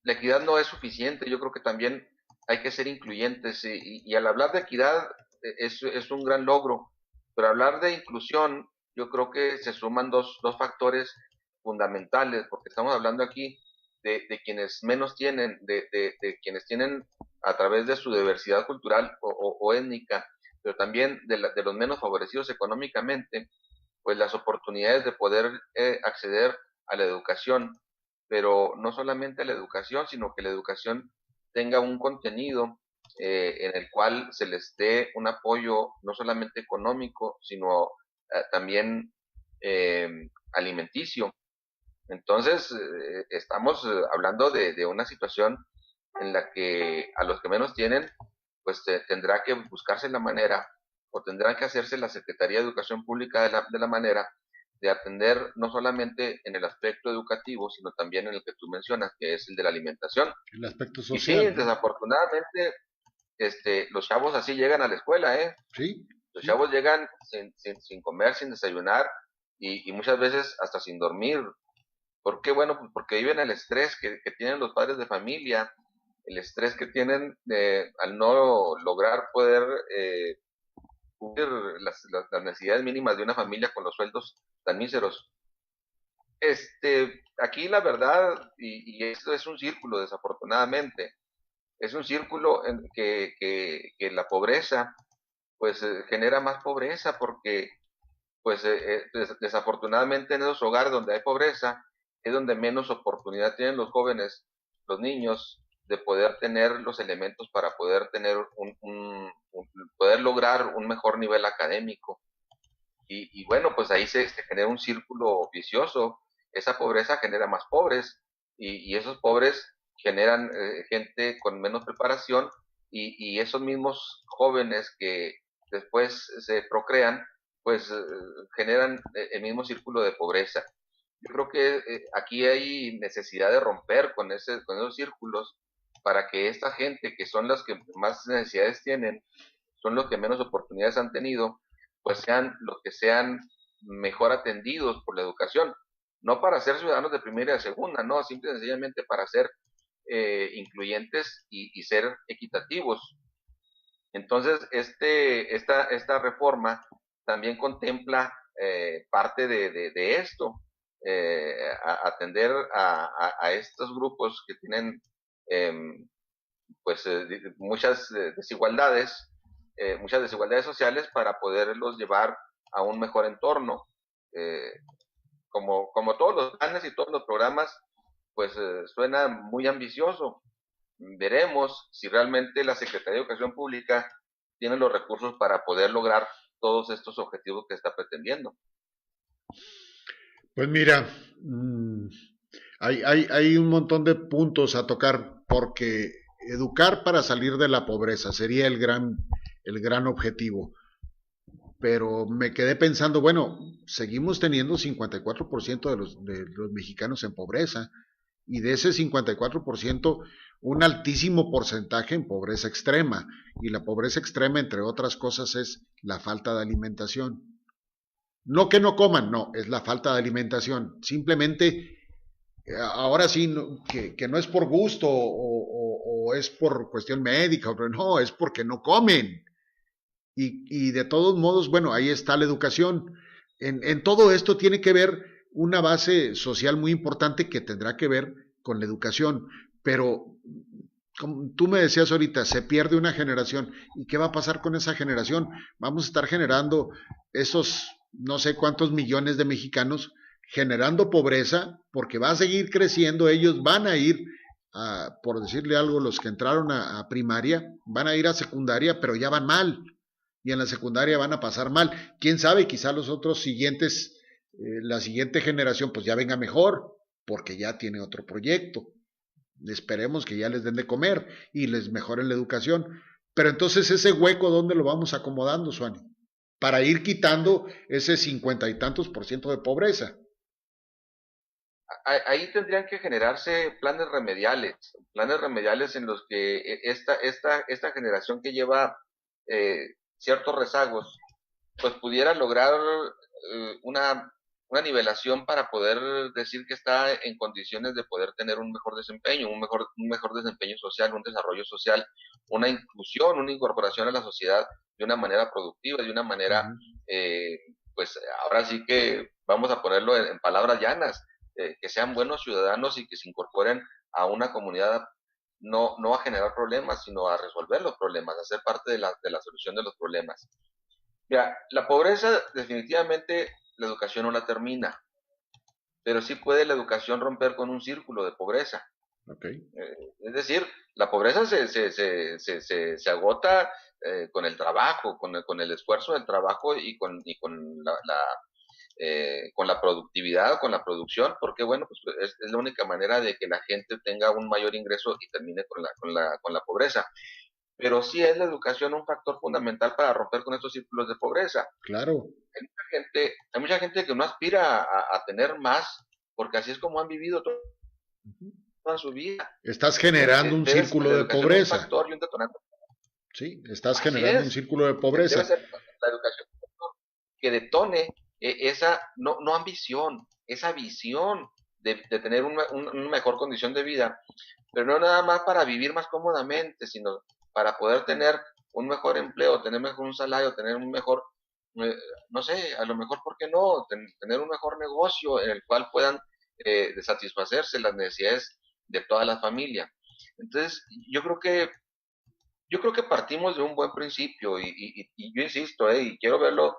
la equidad no es suficiente, yo creo que también hay que ser incluyentes y al hablar de equidad es un gran logro, pero hablar de inclusión yo creo que se suman dos factores fundamentales, porque estamos hablando aquí de quienes menos tienen, de quienes tienen a través de su diversidad cultural o étnica, pero también de los menos favorecidos económicamente, pues las oportunidades de poder acceder a la educación, pero no solamente a la educación, sino que la educación tenga un contenido en el cual se les dé un apoyo no solamente económico, sino también alimenticio. Entonces, estamos hablando de una situación en la que a los que menos tienen, pues tendrá que buscarse la manera o tendrán que hacerse la Secretaría de Educación Pública de la manera de atender no solamente en el aspecto educativo, sino también en el que tú mencionas, que es el de la alimentación. El aspecto Y sí, social, ¿no? desafortunadamente, los chavos así llegan a la escuela, ¿eh? Sí, Los sí. chavos llegan sin comer, sin desayunar y muchas veces hasta sin dormir. ¿Por qué? Bueno, pues porque viven el estrés que tienen los padres de familia, el estrés que tienen al no lograr poder cubrir las necesidades mínimas de una familia con los sueldos tan míseros. Aquí la verdad, y esto es un círculo, desafortunadamente, es un círculo en que la pobreza, pues genera más pobreza, porque pues desafortunadamente en esos hogares donde hay pobreza es donde menos oportunidad tienen los jóvenes, los niños, de poder tener los elementos para poder tener poder lograr un mejor nivel académico. Y bueno, pues ahí se genera un círculo vicioso. Esa pobreza genera más pobres, y esos pobres generan gente con menos preparación, y esos mismos jóvenes que después se procrean, pues generan el mismo círculo de pobreza. Yo creo que aquí hay necesidad de romper con esos círculos, para que esta gente, que son las que más necesidades tienen, son los que menos oportunidades han tenido, pues sean los que sean mejor atendidos por la educación. No para ser ciudadanos de primera y de segunda, no, simple y sencillamente para ser incluyentes y ser equitativos. Entonces, esta reforma también contempla parte de esto, atender a estos grupos que tienen pues muchas desigualdades sociales, para poderlos llevar a un mejor entorno. Eh, como todos los planes y todos los programas, pues suena muy ambicioso. Veremos si realmente la Secretaría de Educación Pública tiene los recursos para poder lograr todos estos objetivos que está pretendiendo. Pues mira, hay un montón de puntos a tocar porque educar para salir de la pobreza sería el gran objetivo. Pero me quedé pensando, bueno, seguimos teniendo 54% de los mexicanos en pobreza, y de ese 54%, un altísimo porcentaje en pobreza extrema. Y la pobreza extrema, entre otras cosas, es la falta de alimentación. No que no coman, no, es la falta de alimentación. Simplemente, ahora sí, que no es por gusto o es por cuestión médica, no, es porque no comen. Y de todos modos, bueno, ahí está la educación. En todo esto tiene que ver una base social muy importante que tendrá que ver con la educación. Pero, como tú me decías ahorita, se pierde una generación. ¿Y qué va a pasar con esa generación? Vamos a estar generando esos no sé cuántos millones de mexicanos generando pobreza, porque va a seguir creciendo. Ellos van a ir, por decirle algo, los que entraron a primaria, van a ir a secundaria, pero ya van mal, y en la secundaria van a pasar mal. Quién sabe, quizá los otros siguientes, la siguiente generación, pues ya venga mejor, porque ya tiene otro proyecto. Esperemos que ya les den de comer y les mejoren la educación. Pero entonces, ese hueco, ¿dónde lo vamos acomodando, Suani? Para ir quitando ese 50 y tantos % de pobreza. Ahí tendrían que generarse planes remediales en los que esta generación que lleva ciertos rezagos, pues pudiera lograr una nivelación, para poder decir que está en condiciones de poder tener un mejor desempeño, un mejor desempeño social, un desarrollo social, una inclusión, una incorporación a la sociedad de una manera productiva, de una manera, eh, pues ahora sí que vamos a ponerlo en palabras llanas, que sean buenos ciudadanos y que se incorporen a una comunidad, no a generar problemas, sino a resolver los problemas, a ser parte de la solución de los problemas. Mira, la pobreza definitivamente la educación no la termina, pero sí puede la educación romper con un círculo de pobreza. Okay. Es decir, la pobreza se agota con el trabajo, con el esfuerzo del trabajo, con la productividad, con la producción, porque bueno, pues es la única manera de que la gente tenga un mayor ingreso y termine con la pobreza. Pero sí es la educación un factor fundamental para romper con estos círculos de pobreza. Claro. Hay mucha gente que no aspira a tener más, porque así es como han vivido toda su vida. Estás generando un círculo de pobreza. Un factor y un detonante. Sí, estás Así generando es. un círculo de pobreza. Debe ser la educación que detone esa no ambición, esa visión de tener una mejor condición de vida, pero no nada más para vivir más cómodamente, sino para poder tener un mejor empleo, tener mejor un salario, tener no sé, a lo mejor, ¿por qué no? Tener un mejor negocio en el cual puedan satisfacerse las necesidades de toda la familia. Entonces, yo creo que partimos de un buen principio y yo insisto, y quiero verlo,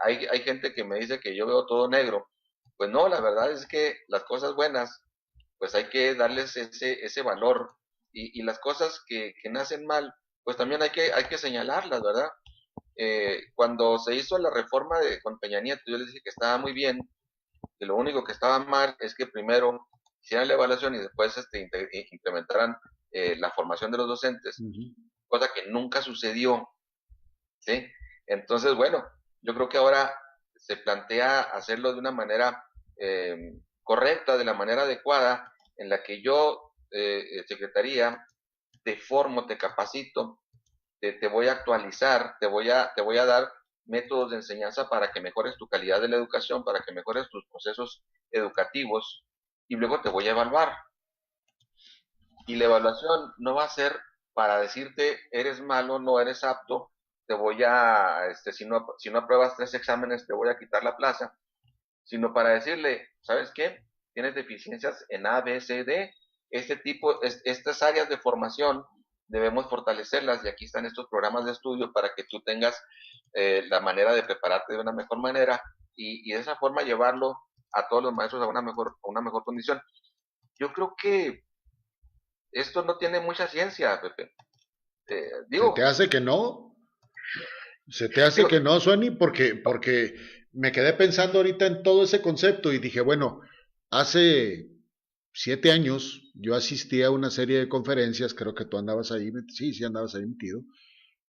hay gente que me dice que yo veo todo negro. Pues no, la verdad es que las cosas buenas, pues hay que darles ese valor y las cosas que nacen mal, pues también hay que señalarlas, ¿verdad? Cuando se hizo la reforma con Peña Nieto, yo les dije que estaba muy bien, que lo único que estaba mal es que primero hicieran la evaluación y después implementaran la formación de los docentes, cosa que nunca sucedió, ¿sí? Entonces, bueno, yo creo que ahora se plantea hacerlo de una manera correcta, de la manera adecuada, en la que yo, Secretaría, te formo, te capacito, te voy a actualizar, te voy a dar métodos de enseñanza para que mejores tu calidad de la educación, para que mejores tus procesos educativos y luego te voy a evaluar. Y la evaluación no va a ser para decirte eres malo, no eres apto, te voy a, si no apruebas 3 exámenes, te voy a quitar la plaza, sino para decirle, ¿sabes qué? Tienes deficiencias en A, B, C, D. Estas áreas de formación debemos fortalecerlas y aquí están estos programas de estudio para que tú tengas la manera de prepararte de una mejor manera y de esa forma llevarlo a todos los maestros a una mejor condición. Yo creo que esto no tiene mucha ciencia, Pepe. ¿Se te Digo, hace que no? ¿Se te hace digo, que no, Suani? Porque me quedé pensando ahorita en todo ese concepto y dije, bueno, hace 7 años yo asistí a una serie de conferencias, creo que tú andabas ahí, sí, sí andabas ahí metido,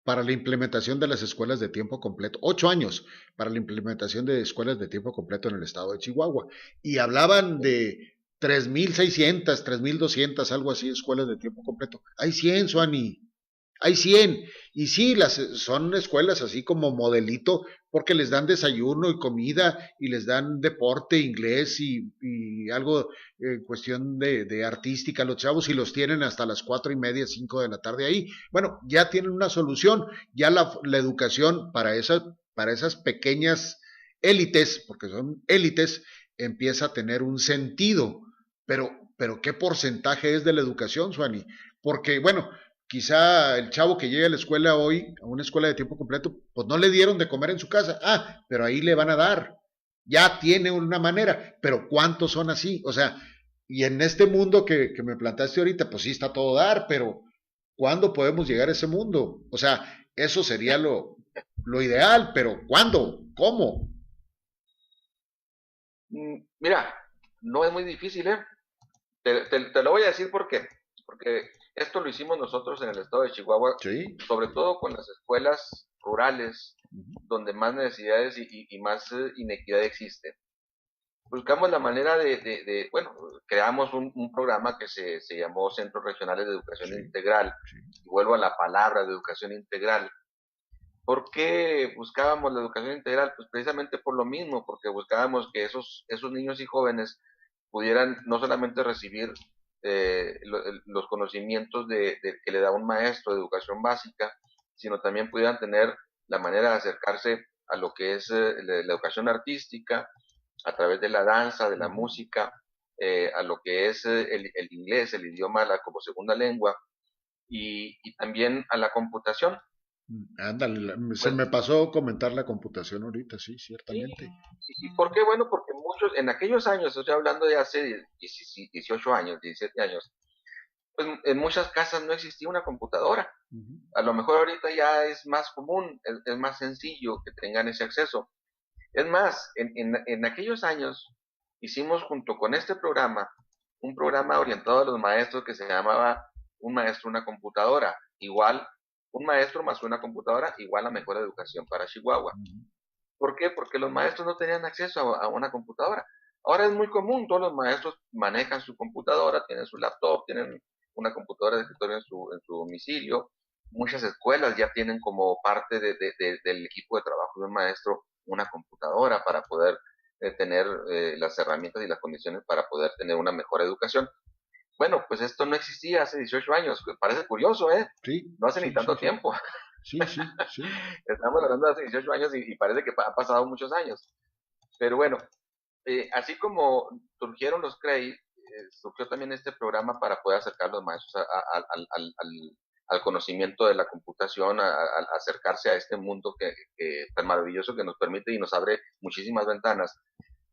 para la implementación de las escuelas de tiempo completo. 8 años para la implementación de escuelas de tiempo completo en el estado de Chihuahua. Y hablaban de 3,600, 3,200, algo así, escuelas de tiempo completo. Hay 100, Suani. Hay 100. Y sí, son escuelas así como modelito, porque les dan desayuno y comida y les dan deporte, inglés y algo cuestión de artística a los chavos y los tienen hasta las 4:30, 5 de la tarde ahí. Bueno, ya tienen una solución. Ya la educación para esas pequeñas élites, porque son élites, empieza a tener un sentido. Pero ¿qué porcentaje es de la educación, Suani? Porque, bueno, quizá el chavo que llegue a la escuela hoy, a una escuela de tiempo completo, pues no le dieron de comer en su casa. Ah, pero ahí le van a dar. Ya tiene una manera, pero ¿cuántos son así? O sea, y en este mundo que me planteaste ahorita, pues sí está todo dar, pero ¿cuándo podemos llegar a ese mundo? O sea, eso sería lo ideal, pero ¿cuándo? ¿Cómo? mira, no es muy difícil, ¿eh? Te lo voy a decir porque esto lo hicimos nosotros en el estado de Chihuahua, Sí. sobre todo con las escuelas rurales, donde más necesidades y más inequidad existe. Buscamos la manera bueno, creamos un programa que se llamó Centros Regionales de Educación Sí, Integral, sí. y vuelvo a la palabra de educación integral. ¿Por qué buscábamos la educación integral? Pues precisamente por lo mismo, porque buscábamos que esos niños y jóvenes pudieran no solamente recibir los conocimientos que le da un maestro de educación básica, sino también pudieran tener la manera de acercarse a lo que es la educación artística, a través de la danza, de la música, a lo que es el inglés, el idioma como segunda lengua, y también a la computación. Ándale, se Pues me pasó comentar la computación ahorita, sí, sí. ciertamente. ¿Y por qué? Bueno, porque muchos, en aquellos años, estoy hablando de hace 18 años, 17 años, pues en muchas casas no existía una computadora. Ujú. A lo mejor ahorita ya es más común, es más sencillo que tengan ese acceso. Es más, en aquellos años hicimos junto con este programa, un programa orientado a los maestros que se llamaba Un maestro, una computadora. Igual, un maestro más una computadora, igual a mejor educación para Chihuahua. ¿Por qué? Porque los maestros no tenían acceso a una computadora. Ahora es muy común, todos los maestros manejan su computadora, tienen su laptop, tienen una computadora de escritorio en su domicilio. Muchas escuelas ya tienen como parte del equipo de trabajo de un maestro una computadora para poder tener las herramientas y las condiciones para poder tener una mejor educación. Bueno, pues esto no existía hace 18 años, parece curioso, ¿eh? Sí, No hace ni sí, sí, tanto sí. tiempo. Sí, sí, sí. Estamos hablando de hace 18 años y parece que han pasado muchos años. Pero bueno, así como surgieron los CREI, surgió también este programa para poder acercar a los maestros al conocimiento de la computación, a acercarse a este mundo que tan maravilloso que nos permite y nos abre muchísimas ventanas.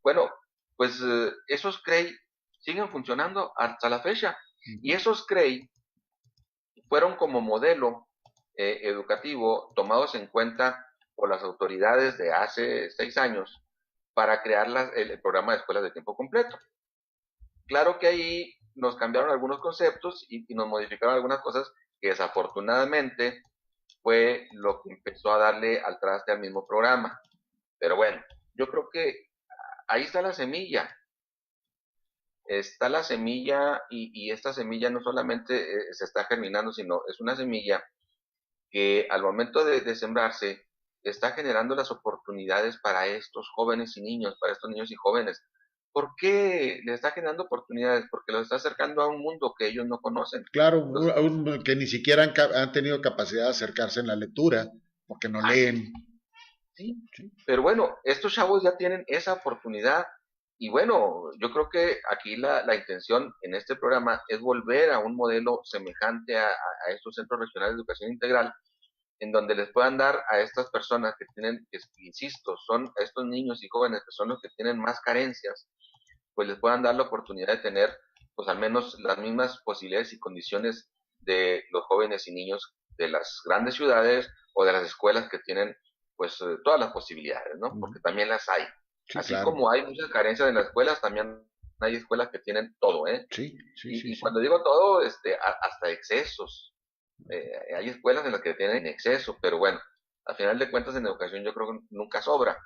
Bueno, pues esos CREI siguen funcionando hasta la fecha. Y esos CREI fueron como modelo educativo tomados en cuenta por las autoridades de hace 6 años para crear el programa de escuelas de tiempo completo. Claro que ahí nos cambiaron algunos conceptos y nos modificaron algunas cosas que desafortunadamente fue lo que empezó a darle al traste al mismo programa. Pero bueno, yo creo que ahí está la semilla. Está la semilla y esta semilla no solamente se está germinando, sino es una semilla que al momento de sembrarse está generando las oportunidades para estos jóvenes y niños, para estos niños y jóvenes. ¿Por qué le está generando oportunidades? Porque los está acercando a un mundo que ellos no conocen. Claro, que ni siquiera han tenido capacidad de acercarse en la lectura, porque no leen. Sí, pero bueno, estos chavos ya tienen esa oportunidad y bueno, yo creo que aquí la intención en este programa es volver a un modelo semejante a estos centros regionales de educación integral, en donde les puedan dar a estas personas que tienen, que, insisto, son estos niños y jóvenes que son los que tienen más carencias, pues les puedan dar la oportunidad de tener, pues al menos las mismas posibilidades y condiciones de los jóvenes y niños de las grandes ciudades o de las escuelas que tienen, pues todas las posibilidades, ¿no? Porque también las hay. Sí, Así claro. como hay muchas carencias en las escuelas, también hay escuelas que tienen todo, ¿eh? Sí, sí, Y, sí, y sí. cuando digo todo, hasta excesos. Hay escuelas en las que tienen exceso, pero bueno, al final de cuentas en educación yo creo que nunca sobra.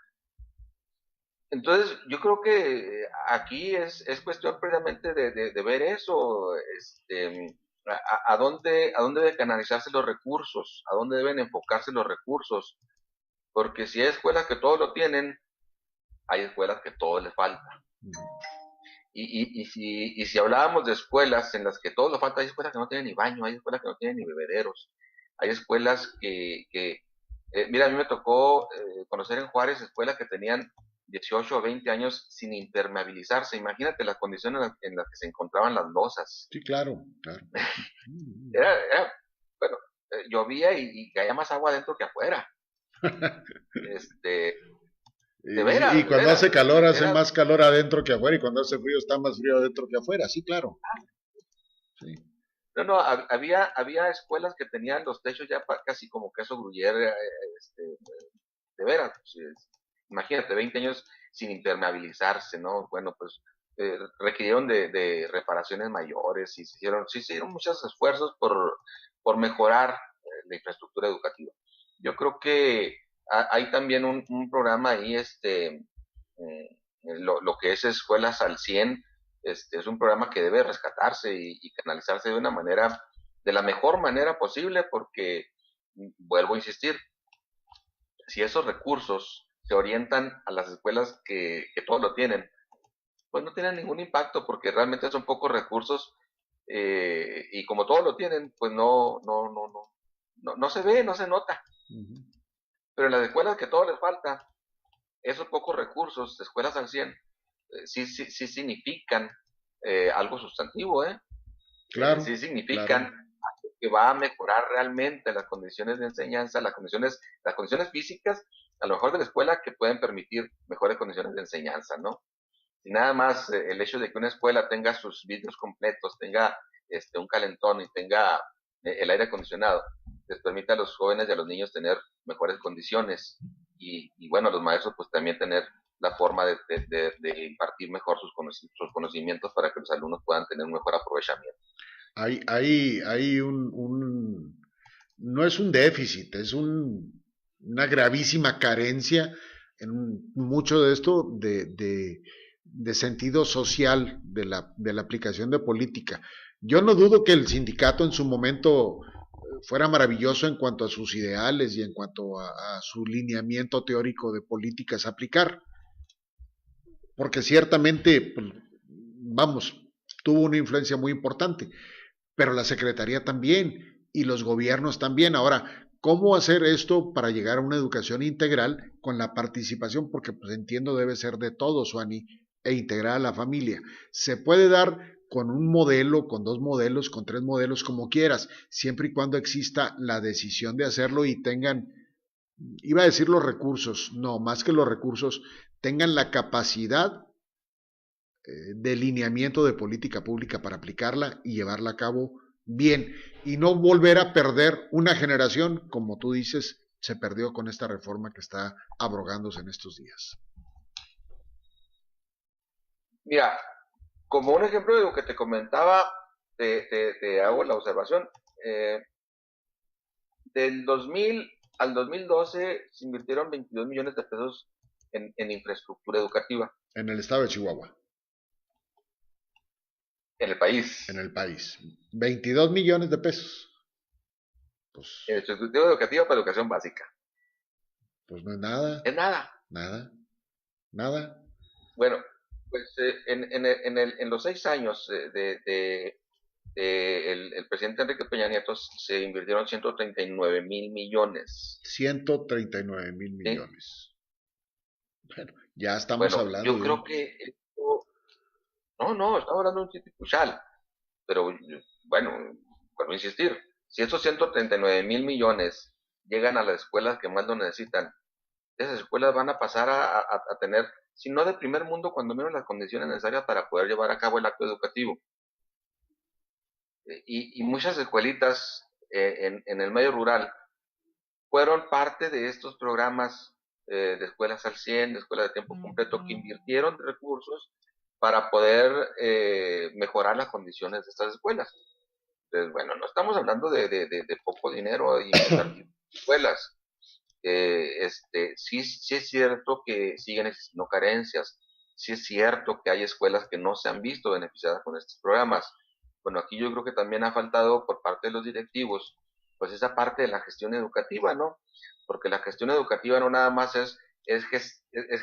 Entonces, yo creo que aquí es cuestión precisamente de ver eso, a dónde deben canalizarse los recursos, a dónde deben enfocarse los recursos, porque si hay escuelas que todo lo tienen, hay escuelas que todo les falta. Y si hablábamos de escuelas en las que todo le falta, hay escuelas que no tienen ni baño, hay escuelas que no tienen ni bebederos, hay escuelas mira, a mí me tocó conocer en Juárez escuelas que tenían 18 o 20 años sin impermeabilizarse. Imagínate las condiciones en las que se encontraban las losas. Sí, claro, claro. Bueno, llovía y caía más agua adentro que afuera. De veras, Y cuando hace calor, de hace veras. más calor adentro que afuera, y cuando hace frío, está más frío adentro que afuera. Sí, claro. Sí. No, había escuelas que tenían los techos ya casi como queso gruyere, de veras. Pues, imagínate, 20 años sin impermeabilizarse, ¿no? Bueno, pues requirieron de reparaciones mayores y se hicieron muchos esfuerzos por mejorar la infraestructura educativa. Yo creo que hay también un programa ahí, lo que es Escuelas al 100, es un programa que debe rescatarse y canalizarse de la mejor manera posible, porque, vuelvo a insistir, si esos recursos se orientan a las escuelas que todo lo tienen, pues no tienen ningún impacto, porque realmente son pocos recursos, y como todo lo tienen, pues no se ve, no se nota. Pero en las escuelas que todo les falta, esos pocos recursos, escuelas al 100, sí significan algo sustantivo, ¿eh? Claro, Sí significan claro. que va a mejorar realmente las condiciones de enseñanza, las condiciones físicas, a lo mejor de la escuela, que pueden permitir mejores condiciones de enseñanza, ¿no? Y nada más el hecho de que una escuela tenga sus vidrios completos, tenga un calentón y tenga el aire acondicionado, les permite a los jóvenes y a los niños tener mejores condiciones y bueno, a los maestros pues también tener la forma de impartir mejor sus conocimientos para que los alumnos puedan tener un mejor aprovechamiento. Hay no es un déficit, es una gravísima carencia en mucho de esto de sentido social de la aplicación de política. Yo no dudo que el sindicato en su momento fuera maravilloso en cuanto a sus ideales y en cuanto a su lineamiento teórico de políticas a aplicar, porque ciertamente, pues, vamos, tuvo una influencia muy importante, pero la Secretaría también y los gobiernos también. Ahora, ¿Cómo hacer esto para llegar a una educación integral con la participación? Porque pues entiendo debe ser de todos, Suani, e integrar a la familia. Se puede dar con un modelo, con dos modelos, con tres modelos, como quieras, siempre y cuando exista la decisión de hacerlo y tengan, iba a decir los recursos, no, más que los recursos, tengan la capacidad de lineamiento de política pública para aplicarla y llevarla a cabo bien y no volver a perder una generación, como tú dices, se perdió con esta reforma que está abrogándose en estos días. Mira, como un ejemplo de lo que te comentaba, te hago la observación. Del 2000 al 2012 se invirtieron 22 millones de pesos en infraestructura educativa. En el estado de Chihuahua. En el país. En el país. 22 millones de pesos. Pues, en infraestructura educativa para educación básica. Pues no es nada. Es nada. Nada. Nada. Bueno, pues en los 6 años el presidente Enrique Peña Nieto se invirtieron 139 mil millones. 139 mil millones. ¿Sí? Bueno, ya estamos hablando. Yo creo que esto, no, estamos hablando de un institucional. Pero bueno, vuelvo a insistir, si esos 139 mil millones llegan a las escuelas que más lo necesitan, esas escuelas van a pasar a tener, si no de primer mundo, cuando menos las condiciones necesarias para poder llevar a cabo el acto educativo. Y muchas escuelitas en el medio rural fueron parte de estos programas de escuelas al 100, de escuelas de tiempo completo, que invirtieron recursos para poder mejorar las condiciones de estas escuelas. Entonces, bueno, no estamos hablando de poco dinero y escuelas. Sí es cierto que siguen existiendo carencias, sí es cierto que hay escuelas que no se han visto beneficiadas con estos programas. Bueno, aquí yo creo que también ha faltado por parte de los directivos, pues esa parte de la gestión educativa, ¿no? Porque la gestión educativa no nada más es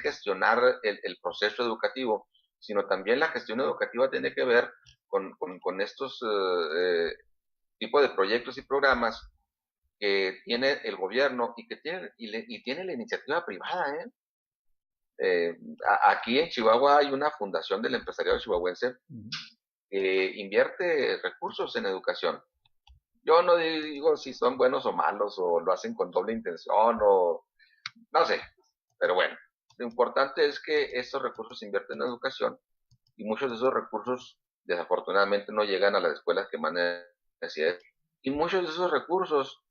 gestionar el proceso educativo, sino también la gestión educativa tiene que ver con estos tipos de proyectos y programas que tiene el gobierno y que tiene la iniciativa privada. Aquí en Chihuahua hay una fundación del empresariado chihuahuense que invierte recursos en educación. Yo no digo si son buenos o malos o lo hacen con doble intención o no sé, pero bueno, lo importante es que estos recursos se invierten en educación y muchos de esos recursos desafortunadamente no llegan a las escuelas que más necesitan. Y muchos de esos recursos,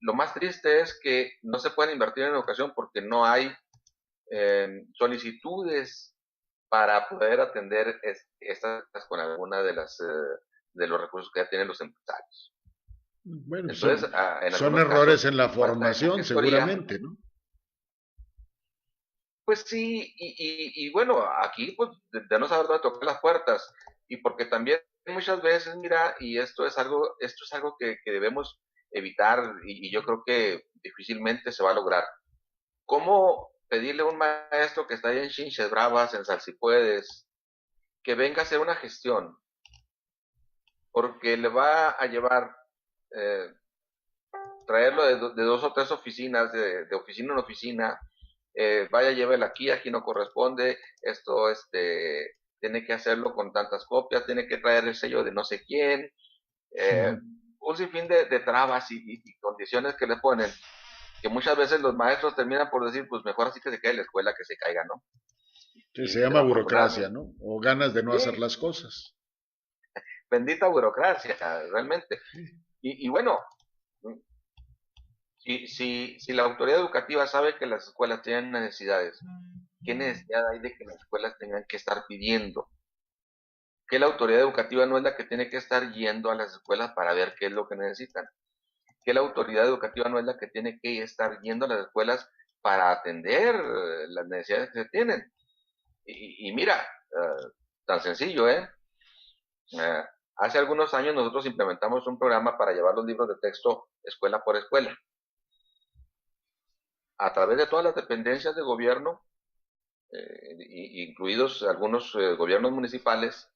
lo más triste es que no se pueden invertir en educación porque no hay solicitudes para poder atender estas con alguna de los recursos que ya tienen los empresarios. Bueno, entonces, son errores casos, en la formación, seguramente, ¿no? Pues sí, y bueno, aquí pues de no saber dónde tocar las puertas, y porque también muchas veces, mira, y esto es algo que debemos evitar, y yo creo que difícilmente se va a lograr. ¿Cómo pedirle a un maestro que está ahí en Chinches Bravas, en Salsipuedes, que venga a hacer una gestión? Porque le va a llevar traerlo de 2 o 3 oficinas, de oficina en oficina, vaya, llévelo aquí no corresponde, esto tiene que hacerlo con tantas copias, tiene que traer el sello de no sé quién, un sinfín de trabas y condiciones que le ponen, que muchas veces los maestros terminan por decir, pues mejor así que se quede en la escuela que se caiga, ¿no? Sí, se llama burocracia, ¿no? O ganas de no hacer las cosas. Bendita burocracia, realmente. Y bueno, si la autoridad educativa sabe que las escuelas tienen necesidades, ¿qué necesidad hay de que las escuelas tengan que estar pidiendo? Que la autoridad educativa no es la que tiene que estar yendo a las escuelas para ver qué es lo que necesitan. Que la autoridad educativa no es la que tiene que estar yendo a las escuelas para atender las necesidades que se tienen. Y mira, tan sencillo, hace algunos años nosotros implementamos un programa para llevar los libros de texto escuela por escuela. A través de todas las dependencias de gobierno, incluidos algunos gobiernos municipales,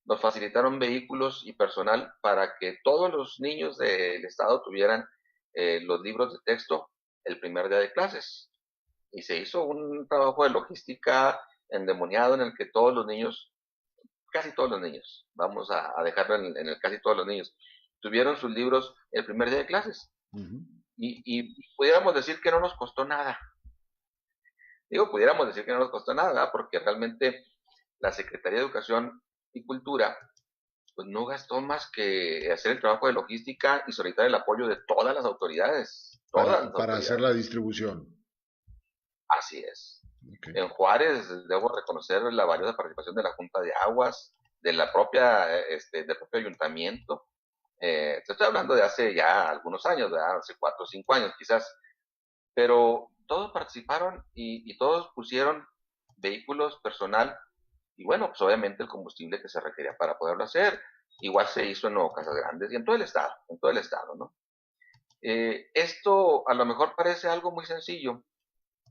nos facilitaron vehículos y personal para que todos los niños del estado tuvieran los libros de texto el primer día de clases. Y se hizo un trabajo de logística endemoniado en el que todos los niños, casi todos los niños, vamos a dejarlo en el casi todos los niños, tuvieron sus libros el primer día de clases. Ujú. Y pudiéramos decir que no nos costó nada. Digo, pudiéramos decir que no nos costó nada, ¿verdad? Porque realmente la Secretaría de Educación y Cultura pues no gastó más que hacer el trabajo de logística y solicitar el apoyo de todas las autoridades, todas las Para hacer la autoridades. distribución. Así es. Okay. En Juárez debo reconocer la valiosa participación de la Junta de Aguas, de la propia, del propio ayuntamiento. Te estoy hablando de hace ya algunos años, ¿verdad? Hace 4 o 5 años quizás, pero todos participaron y todos pusieron vehículos, personal y bueno, pues obviamente el combustible que se requería para poderlo hacer. Igual se hizo en Nuevo Casas Grandes y en todo el estado, ¿no? Esto a lo mejor parece algo muy sencillo,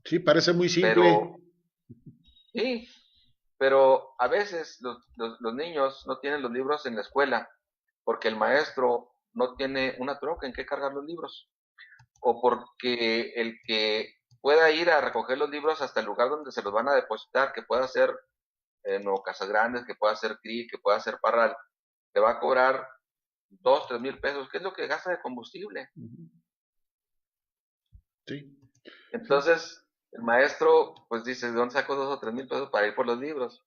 Sí, parece muy simple. pero sí, pero a veces los niños no tienen los libros en la escuela porque el maestro no tiene una troca en que cargar los libros o porque el que pueda ir a recoger los libros hasta el lugar donde se los van a depositar, que pueda ser Nuevo Casas Grandes, que pueda ser CRI, que pueda ser Parral, te va a cobrar 2, 3 mil pesos, que es lo que gasta de combustible. Sí, sí. Entonces, el maestro, pues dice, ¿de dónde saco 2 o 3 mil pesos para ir por los libros?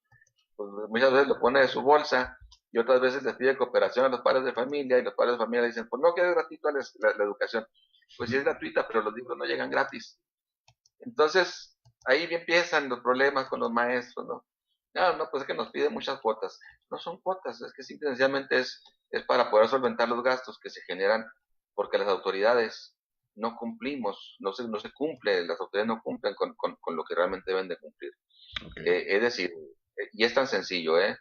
Pues muchas veces lo pone de su bolsa y otras veces les pide cooperación a los padres de familia y los padres de familia le dicen, pues no, que es gratuita la educación. Pues sí es gratuita, pero los libros no llegan gratis. Entonces, ahí empiezan los problemas con los maestros, ¿no? No, no, pues es que nos piden muchas cuotas. No son cuotas, es que simplemente es para poder solventar los gastos que se generan porque las autoridades no cumplimos, no se cumple, las autoridades no cumplen con lo que realmente deben de cumplir. Okay. Es decir, y es tan sencillo, ¿eh?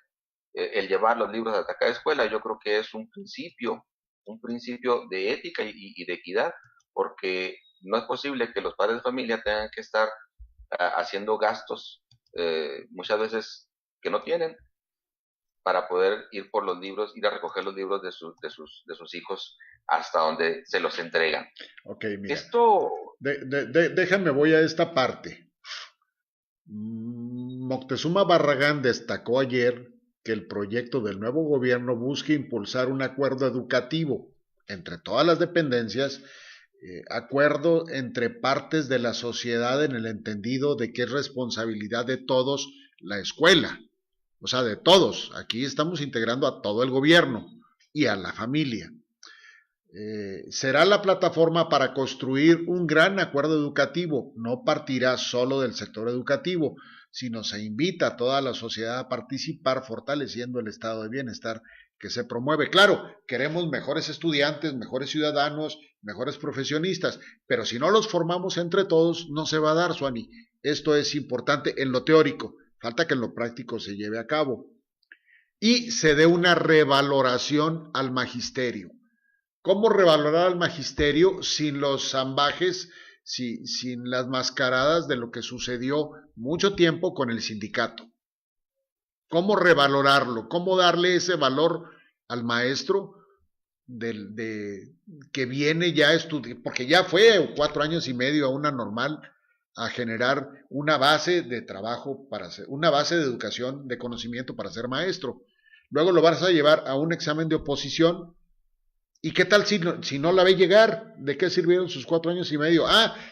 El llevar los libros a cada escuela, yo creo que es un principio de ética y de equidad, porque no es posible que los padres de familia tengan que estar haciendo gastos muchas veces que no tienen para poder ir por los libros, ir a recoger los libros de sus hijos hasta donde se los entregan. Ok, mira. Esto, Déjame, voy a esta parte. Moctezuma Barragán destacó ayer que el proyecto del nuevo gobierno busca impulsar un acuerdo educativo entre todas las dependencias, acuerdo entre partes de la sociedad en el entendido de que es responsabilidad de todos la escuela, o sea, de todos. Aquí estamos integrando a todo el gobierno y a la familia. Será la plataforma para construir un gran acuerdo educativo. No partirá solo del sector educativo, sino se invita a toda la sociedad a participar fortaleciendo el estado de bienestar que se promueve. Claro, queremos mejores estudiantes, mejores ciudadanos, mejores profesionistas, pero si no los formamos entre todos, no se va a dar, Suani. Esto es importante en lo teórico, falta que en lo práctico se lleve a cabo. Y se dé una revaloración al magisterio. ¿Cómo revalorar al magisterio sin los zambajes, sin las mascaradas de lo que sucedió mucho tiempo con el sindicato? ¿Cómo revalorarlo? ¿Cómo darle ese valor al maestro que viene ya a estudiar? Porque ya fue 4 años y medio a una normal a generar una base de trabajo para ser, una base de educación, de conocimiento para ser maestro. Luego lo vas a llevar a un examen de oposición. ¿Y qué tal si no la ve llegar? ¿De qué sirvieron sus 4 años y medio?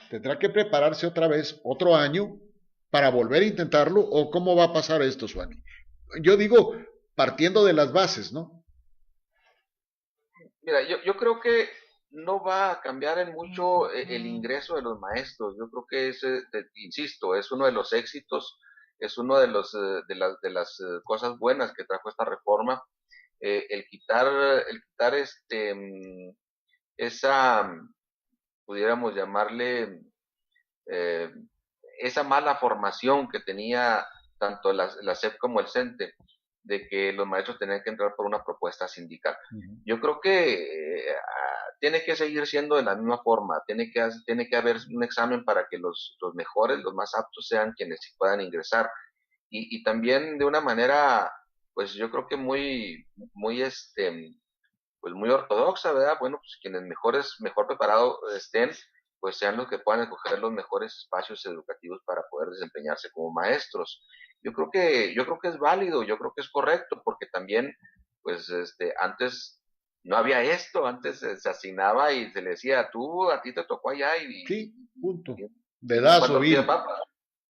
Tendrá que prepararse otra vez otro año para volver a intentarlo. ¿O cómo va a pasar esto, Suani? Yo digo, partiendo de las bases, ¿no? mira, yo creo que no va a cambiar en mucho el ingreso de los maestros. Yo creo que insisto, es uno de los éxitos, es uno de las cosas buenas que trajo esta reforma, el quitar esa, pudiéramos llamarle, eh, esa mala formación que tenía tanto la SEP como el CENTE, de que los maestros tenían que entrar por una propuesta sindical. Yo creo que tiene que seguir siendo de la misma forma, tiene que haber un examen para que los mejores, los más aptos sean quienes puedan ingresar. Y también de una manera, pues yo creo que muy, muy pues muy ortodoxa, ¿verdad? Bueno, pues quienes mejor preparados estén, pues sean los que puedan escoger los mejores espacios educativos para poder desempeñarse como maestros. Yo creo que es válido, yo creo que es correcto, porque también, pues, antes no había esto, antes se asignaba y se le decía, a ti te tocó allá Sí, punto. y Dedazo, cuando vil.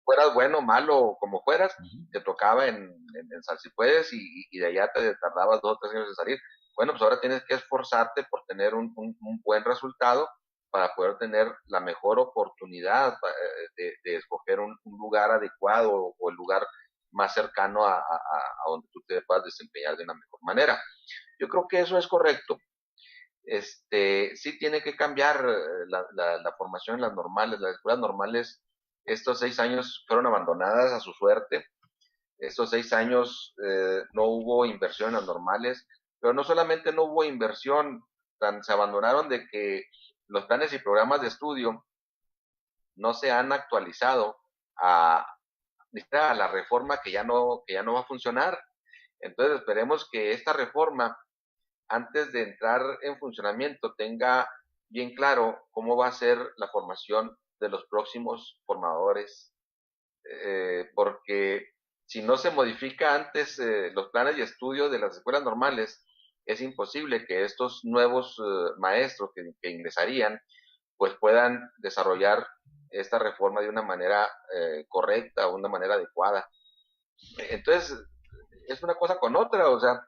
fueras bueno, malo, como fueras, Ujú. te tocaba en Sal si puedes y de allá te tardabas 2 o 3 años en salir. Bueno, pues ahora tienes que esforzarte por tener un buen resultado para poder tener la mejor oportunidad de escoger un lugar adecuado o el lugar más cercano a donde tú te puedas desempeñar de una mejor manera. Yo creo que eso es correcto. Sí tiene que cambiar la formación en las normales. Las escuelas normales, estos 6 años fueron abandonadas a su suerte. Estos 6 años no hubo inversión en las normales, pero no solamente no hubo inversión, se abandonaron de que los planes y programas de estudio no se han actualizado a, a la reforma que ya no va a funcionar. Entonces esperemos que esta reforma, antes de entrar en funcionamiento, tenga bien claro cómo va a ser la formación de los próximos formadores, porque si no se modifica antes los planes y estudios de las escuelas normales, es imposible que estos nuevos maestros que ingresarían pues puedan desarrollar esta reforma de una manera correcta o una manera adecuada. Entonces, es una cosa con otra, o sea,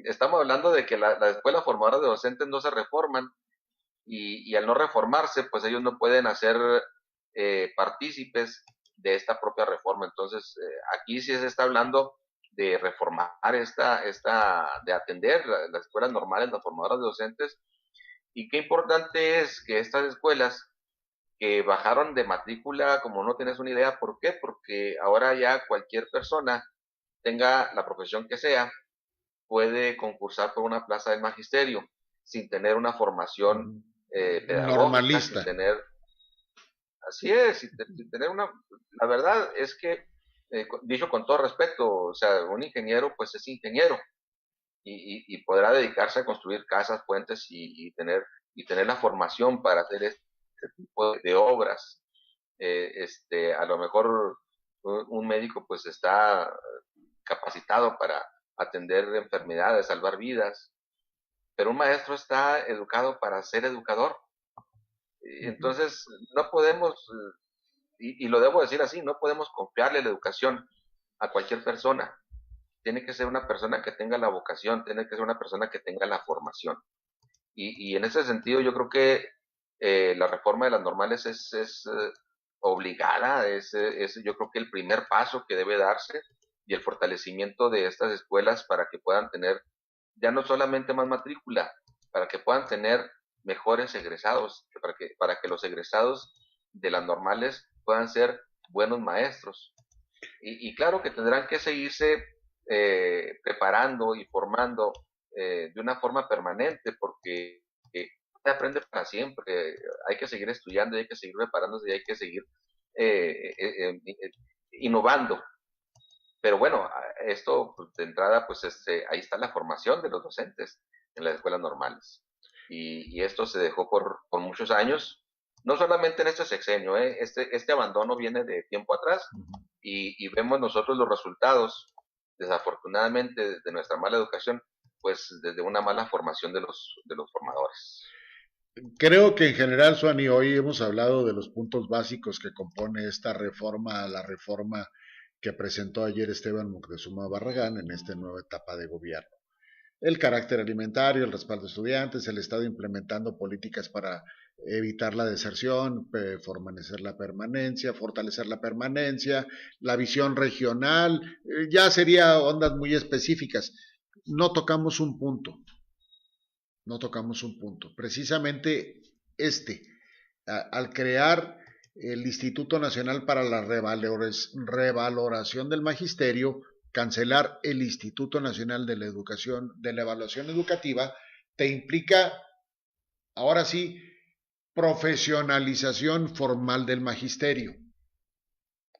estamos hablando de que la escuela formadora de docentes no se reforman y al no reformarse, pues ellos no pueden hacer partícipes de esta propia reforma. Entonces, aquí sí se está hablando de reformar de atender las escuelas normales, las formadoras de docentes, y qué importante es que estas escuelas que bajaron de matrícula, como no tienes una idea, ¿por qué? Porque ahora ya cualquier persona, tenga la profesión que sea, puede concursar por una plaza del magisterio sin tener una formación pedagógica, sin Normalista. tener, así es, sin tener una, la verdad es que, dicho con todo respeto, o sea, un ingeniero pues es ingeniero y podrá dedicarse a construir casas, puentes y tener la formación para hacer este tipo de obras. A lo mejor un médico pues está capacitado para atender enfermedades, salvar vidas, pero un maestro está educado para ser educador. Ujú. Entonces, no podemos, y lo debo decir así, no podemos confiarle la educación a cualquier persona. Tiene que ser una persona que tenga la vocación, tiene que ser una persona que tenga la formación. Y en ese sentido yo creo que la reforma de las normales es obligada, yo creo que el primer paso que debe darse y el fortalecimiento de estas escuelas para que puedan tener ya no solamente más matrícula, para que puedan tener mejores egresados, para que los egresados de las normales puedan ser buenos maestros. Y claro que tendrán que seguirse preparando y formando de una forma permanente, porque se aprende para siempre. Hay que seguir estudiando, hay que seguir preparándose y hay que seguir innovando. Pero bueno, esto pues, de entrada, pues ahí está la formación de los docentes en las escuelas normales. Y esto se dejó por muchos años, no solamente en este sexenio, este abandono viene de tiempo atrás y vemos nosotros los resultados, desafortunadamente, de nuestra mala educación, pues desde una mala formación de los formadores. Creo que en general, Suani, hoy hemos hablado de los puntos básicos que compone esta reforma a la reforma que presentó ayer Esteban Moctezuma Barragán en esta nueva etapa de gobierno. El carácter alimentario, el respaldo de estudiantes, el Estado implementando políticas para evitar la deserción, fortalecer la permanencia, la visión regional, ya sería ondas muy específicas. No tocamos un punto, no tocamos un punto. Precisamente al crear el Instituto Nacional para la Revaloración del Magisterio, cancelar el Instituto Nacional de la Educación, de la Evaluación Educativa, te implica, ahora sí, profesionalización formal del magisterio.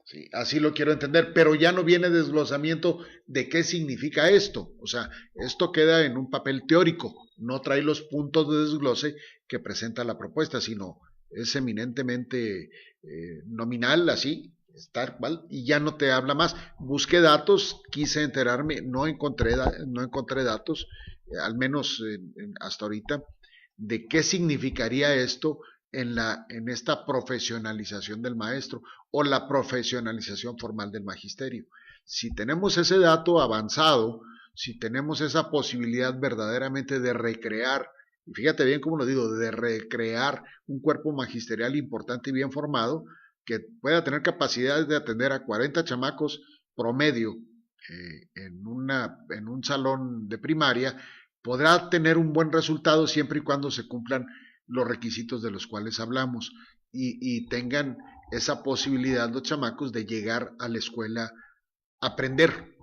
Sí, así lo quiero entender, pero ya no viene desglosamiento de qué significa esto. O sea, esto queda en un papel teórico, no trae los puntos de desglose que presenta la propuesta, sino es eminentemente nominal, así, tal cual, y ya no te habla más. Busqué datos, quise enterarme, no encontré datos, al menos hasta ahorita, de qué significaría esto en esta profesionalización del maestro o la profesionalización formal del magisterio. Si tenemos ese dato avanzado, si tenemos esa posibilidad verdaderamente de recrear, y fíjate bien cómo lo digo, de recrear un cuerpo magisterial importante y bien formado, que pueda tener capacidades de atender a 40 chamacos promedio en un salón de primaria, podrá tener un buen resultado siempre y cuando se cumplan los requisitos de los cuales hablamos y tengan esa posibilidad los chamacos de llegar a la escuela a aprender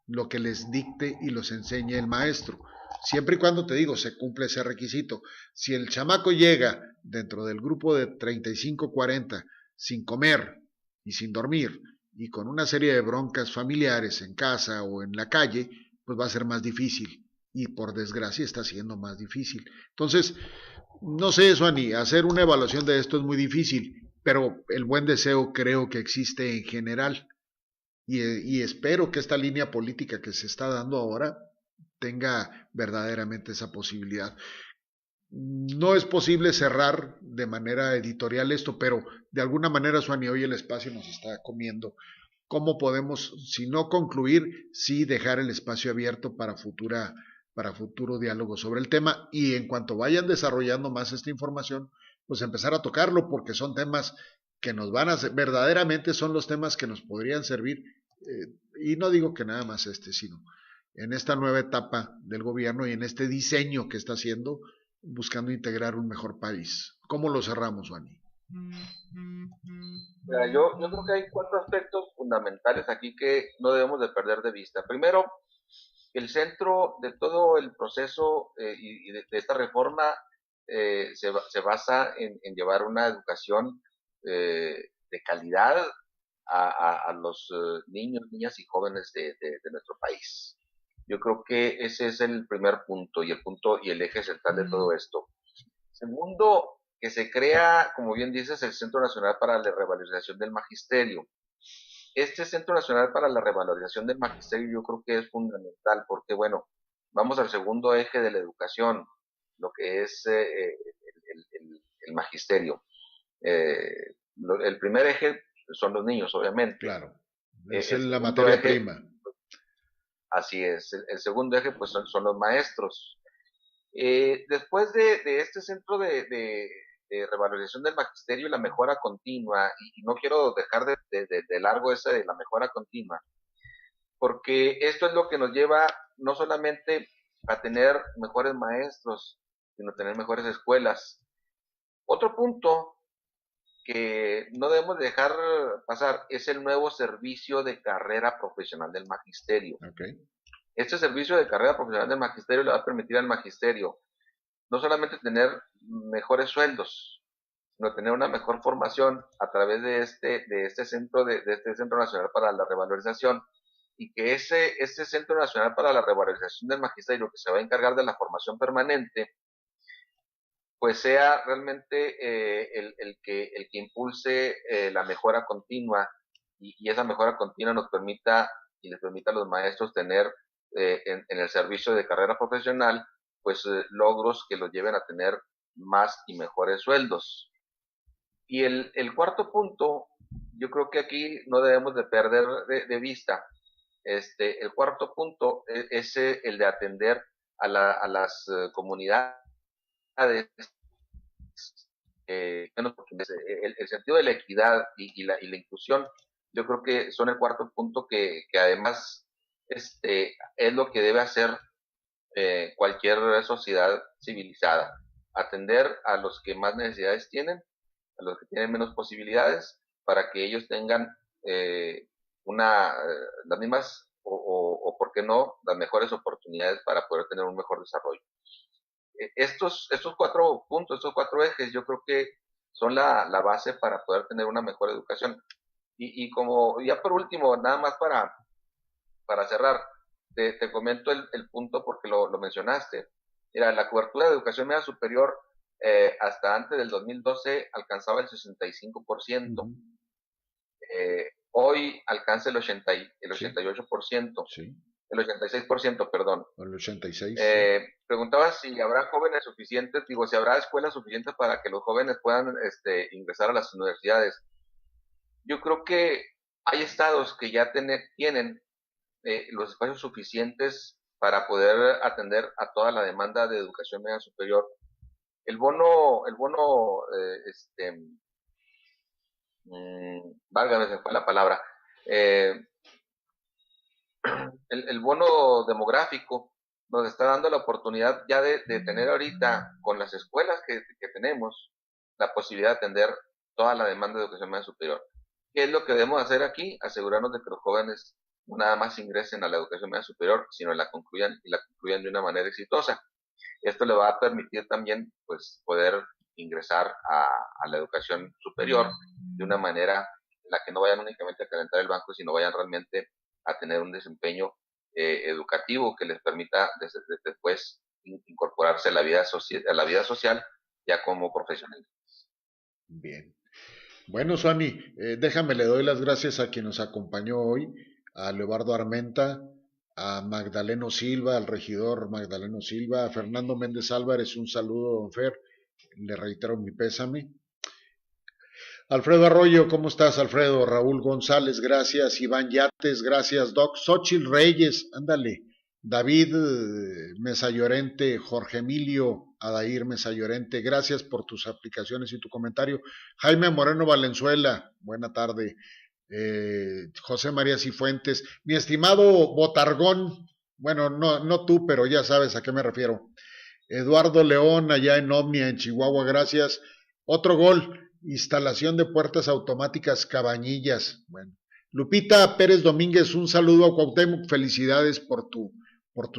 lo que les dicte y los enseñe el maestro. Siempre y cuando, te digo, se cumple ese requisito. Si el chamaco llega dentro del grupo de 35-40 sin comer y sin dormir y con una serie de broncas familiares en casa o en la calle, pues va a ser más difícil. Y por desgracia está siendo más difícil. Entonces, no sé, Suani, hacer una evaluación de esto es muy difícil, pero el buen deseo creo que existe en general y espero que esta línea política que se está dando ahora tenga verdaderamente esa posibilidad. No es posible cerrar de manera editorial esto, pero de alguna manera, Suani, hoy el espacio nos está comiendo. ¿Cómo podemos, si no concluir, sí dejar el espacio abierto para futuro diálogo sobre el tema? Y en cuanto vayan desarrollando más esta información, pues empezar a tocarlo, porque son temas que nos van a, verdaderamente son los temas que nos podrían servir, y no digo que nada más sino en esta nueva etapa del gobierno y en este diseño que está haciendo, buscando integrar un mejor país. ¿Cómo lo cerramos, Juani? Yo creo que hay cuatro aspectos fundamentales aquí que no debemos de perder de vista. Primero, el centro de todo el proceso y de esta reforma se basa en llevar una educación de calidad a los niños, niñas y jóvenes de nuestro país. Yo creo que ese es el primer punto y el eje central de todo esto. Segundo, que se crea, como bien dices, el Centro Nacional para la Revalorización del Magisterio. Este Centro Nacional para la Revalorización del Magisterio yo creo que es fundamental porque, bueno, vamos al segundo eje de la educación, lo que es el magisterio. El primer eje son los niños, obviamente. Claro, es El la segundo materia eje, prima. así es. El segundo eje, pues son los maestros. Después de este centro de revalorización del magisterio y la mejora continua, y no quiero dejar de largo ese de la mejora continua, porque esto es lo que nos lleva no solamente a tener mejores maestros, sino a tener mejores escuelas. Otro punto que no debemos dejar pasar es el nuevo servicio de carrera profesional del magisterio. Okay. Este servicio de carrera profesional del magisterio le va a permitir al magisterio no solamente tener mejores sueldos, sino tener una mejor formación a través de este centro nacional para la revalorización, y que este centro nacional para la revalorización del magisterio, que se va a encargar de la formación permanente, pues sea realmente el que impulse la mejora continua, y esa mejora continua nos permita y les permita a los maestros tener en el servicio de carrera profesional pues logros que los lleven a tener más y mejores sueldos. Y el cuarto punto, yo creo que aquí no debemos de perder de vista, el cuarto punto es el de atender a las comunidades, el sentido de la equidad y la inclusión. Yo creo que son el cuarto punto que además es lo que debe hacer cualquier sociedad civilizada: atender a los que más necesidades tienen, a los que tienen menos posibilidades, para que ellos tengan las mismas o, por qué no, las mejores oportunidades para poder tener un mejor desarrollo. Estos cuatro puntos, estos cuatro ejes, yo creo que son la base para poder tener una mejor educación. Y como ya por último, nada más para cerrar, te comento el punto porque lo mencionaste. Mira, la cobertura de educación media superior hasta antes del 2012 alcanzaba el 65%. Ujú. Hoy alcanza el 88%, Sí, el 86%, perdón. el 86, sí. Preguntaba si habrá jóvenes suficientes, digo, si habrá escuelas suficientes para que los jóvenes puedan ingresar a las universidades. Yo creo que hay estados que ya tienen los espacios suficientes para poder atender a toda la demanda de educación media superior. Válgame, se fue la palabra, eh, el bono demográfico nos está dando la oportunidad ya de tener ahorita con las escuelas que tenemos la posibilidad de atender toda la demanda de educación media superior. ¿Qué es lo que debemos hacer aquí? Asegurarnos de que los jóvenes no nada más ingresen a la educación media superior, sino la concluyan y la concluyan de una manera exitosa. Esto le va a permitir también pues poder ingresar a la educación superior de una manera en la que no vayan únicamente a calentar el banco, sino vayan realmente a tener un desempeño educativo que les permita después incorporarse a la vida social ya como profesional. Bien. Bueno, Suani, déjame, le doy las gracias a quien nos acompañó hoy, a Leobardo Armenta, a Magdaleno Silva, al regidor Magdaleno Silva, a Fernando Méndez Álvarez, un saludo, don Fer, le reitero mi pésame. Alfredo Arroyo, ¿cómo estás, Alfredo? Raúl González, gracias. Iván Yates, gracias. Doc Xochitl Reyes, ándale. David Mesa Llorente, Jorge Emilio Adair Mesa Llorente, gracias por tus aplicaciones y tu comentario. Jaime Moreno Valenzuela, buena tarde. José María Cifuentes, mi estimado Botargón, bueno, no tú, pero ya sabes a qué me refiero. Eduardo León, allá en Omnia, en Chihuahua, gracias. Otro gol. Instalación de puertas automáticas Cabañillas. Bueno. Lupita Pérez Domínguez, un saludo a Cuauhtémoc, felicidades por tu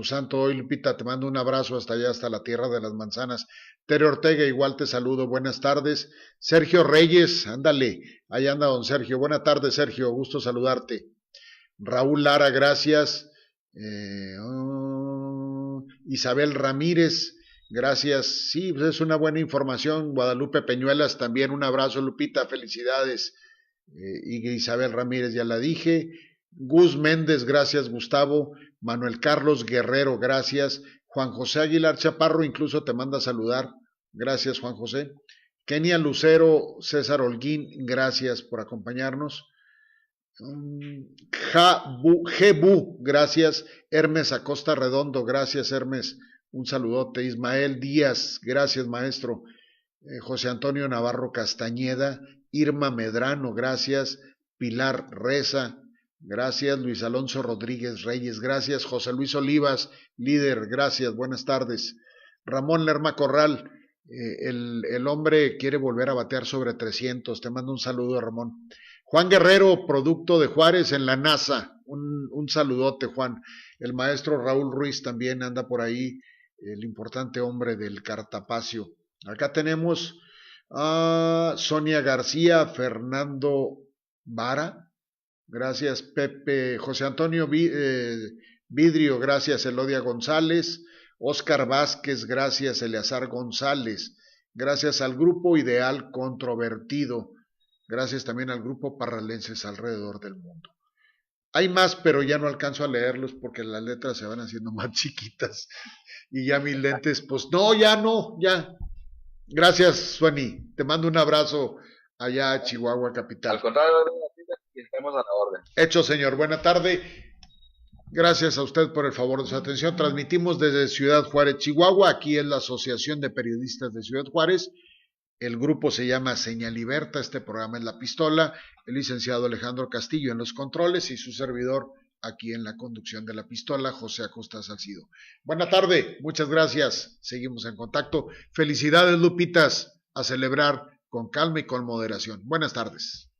santo hoy, Lupita, te mando un abrazo hasta allá, hasta la tierra de las manzanas. Tere Ortega, igual te saludo, buenas tardes. Sergio Reyes, ándale, ahí anda don Sergio, buenas tardes Sergio, gusto saludarte. Raúl Lara, gracias. Isabel Ramírez, gracias. Sí, pues es una buena información. Guadalupe Peñuelas también, un abrazo, Lupita, felicidades. Y Isabel Ramírez, ya la dije. Gus Méndez, gracias, Gustavo. Manuel Carlos Guerrero, gracias. Juan José Aguilar Chaparro, incluso te manda a saludar. Gracias, Juan José. Kenia Lucero, César Holguín, gracias por acompañarnos. Jebu, gracias. Hermes Acosta Redondo, gracias, Hermes. Un saludote. Ismael Díaz, gracias, maestro. José Antonio Navarro Castañeda, Irma Medrano, gracias. Pilar Reza, gracias. Luis Alonso Rodríguez Reyes, gracias. José Luis Olivas, líder, gracias. Buenas tardes. Ramón Lerma Corral, el hombre quiere volver a batear sobre 300. Te mando un saludo, Ramón. Juan Guerrero, producto de Juárez en la NASA. Un saludote, Juan. El maestro Raúl Ruiz también anda por ahí, el importante hombre del Cartapacio. Acá tenemos a Sonia García, Fernando Vara, gracias Pepe, José Antonio Vidrio, gracias Elodia González, Oscar Vázquez, gracias Eleazar González, gracias al Grupo Ideal Controvertido, gracias también al Grupo Parralenses alrededor del mundo. Hay más, pero ya no alcanzo a leerlos porque las letras se van haciendo más chiquitas y ya mis lentes, pues no, ya. Gracias, Suani. Te mando un abrazo allá a Chihuahua capital. Al contrario, estamos a la orden. Hecho, señor. Buena tarde. Gracias a usted por el favor de su atención. Transmitimos desde Ciudad Juárez, Chihuahua. Aquí es la Asociación de Periodistas de Ciudad Juárez. El grupo se llama Señal Liberta. Este programa es La Pistola. El licenciado Alejandro Castillo en los controles y su servidor aquí en la conducción de La Pistola, José Acosta Salcido. Buena tarde, muchas gracias, seguimos en contacto. Felicidades, Lupitas, a celebrar con calma y con moderación. Buenas tardes.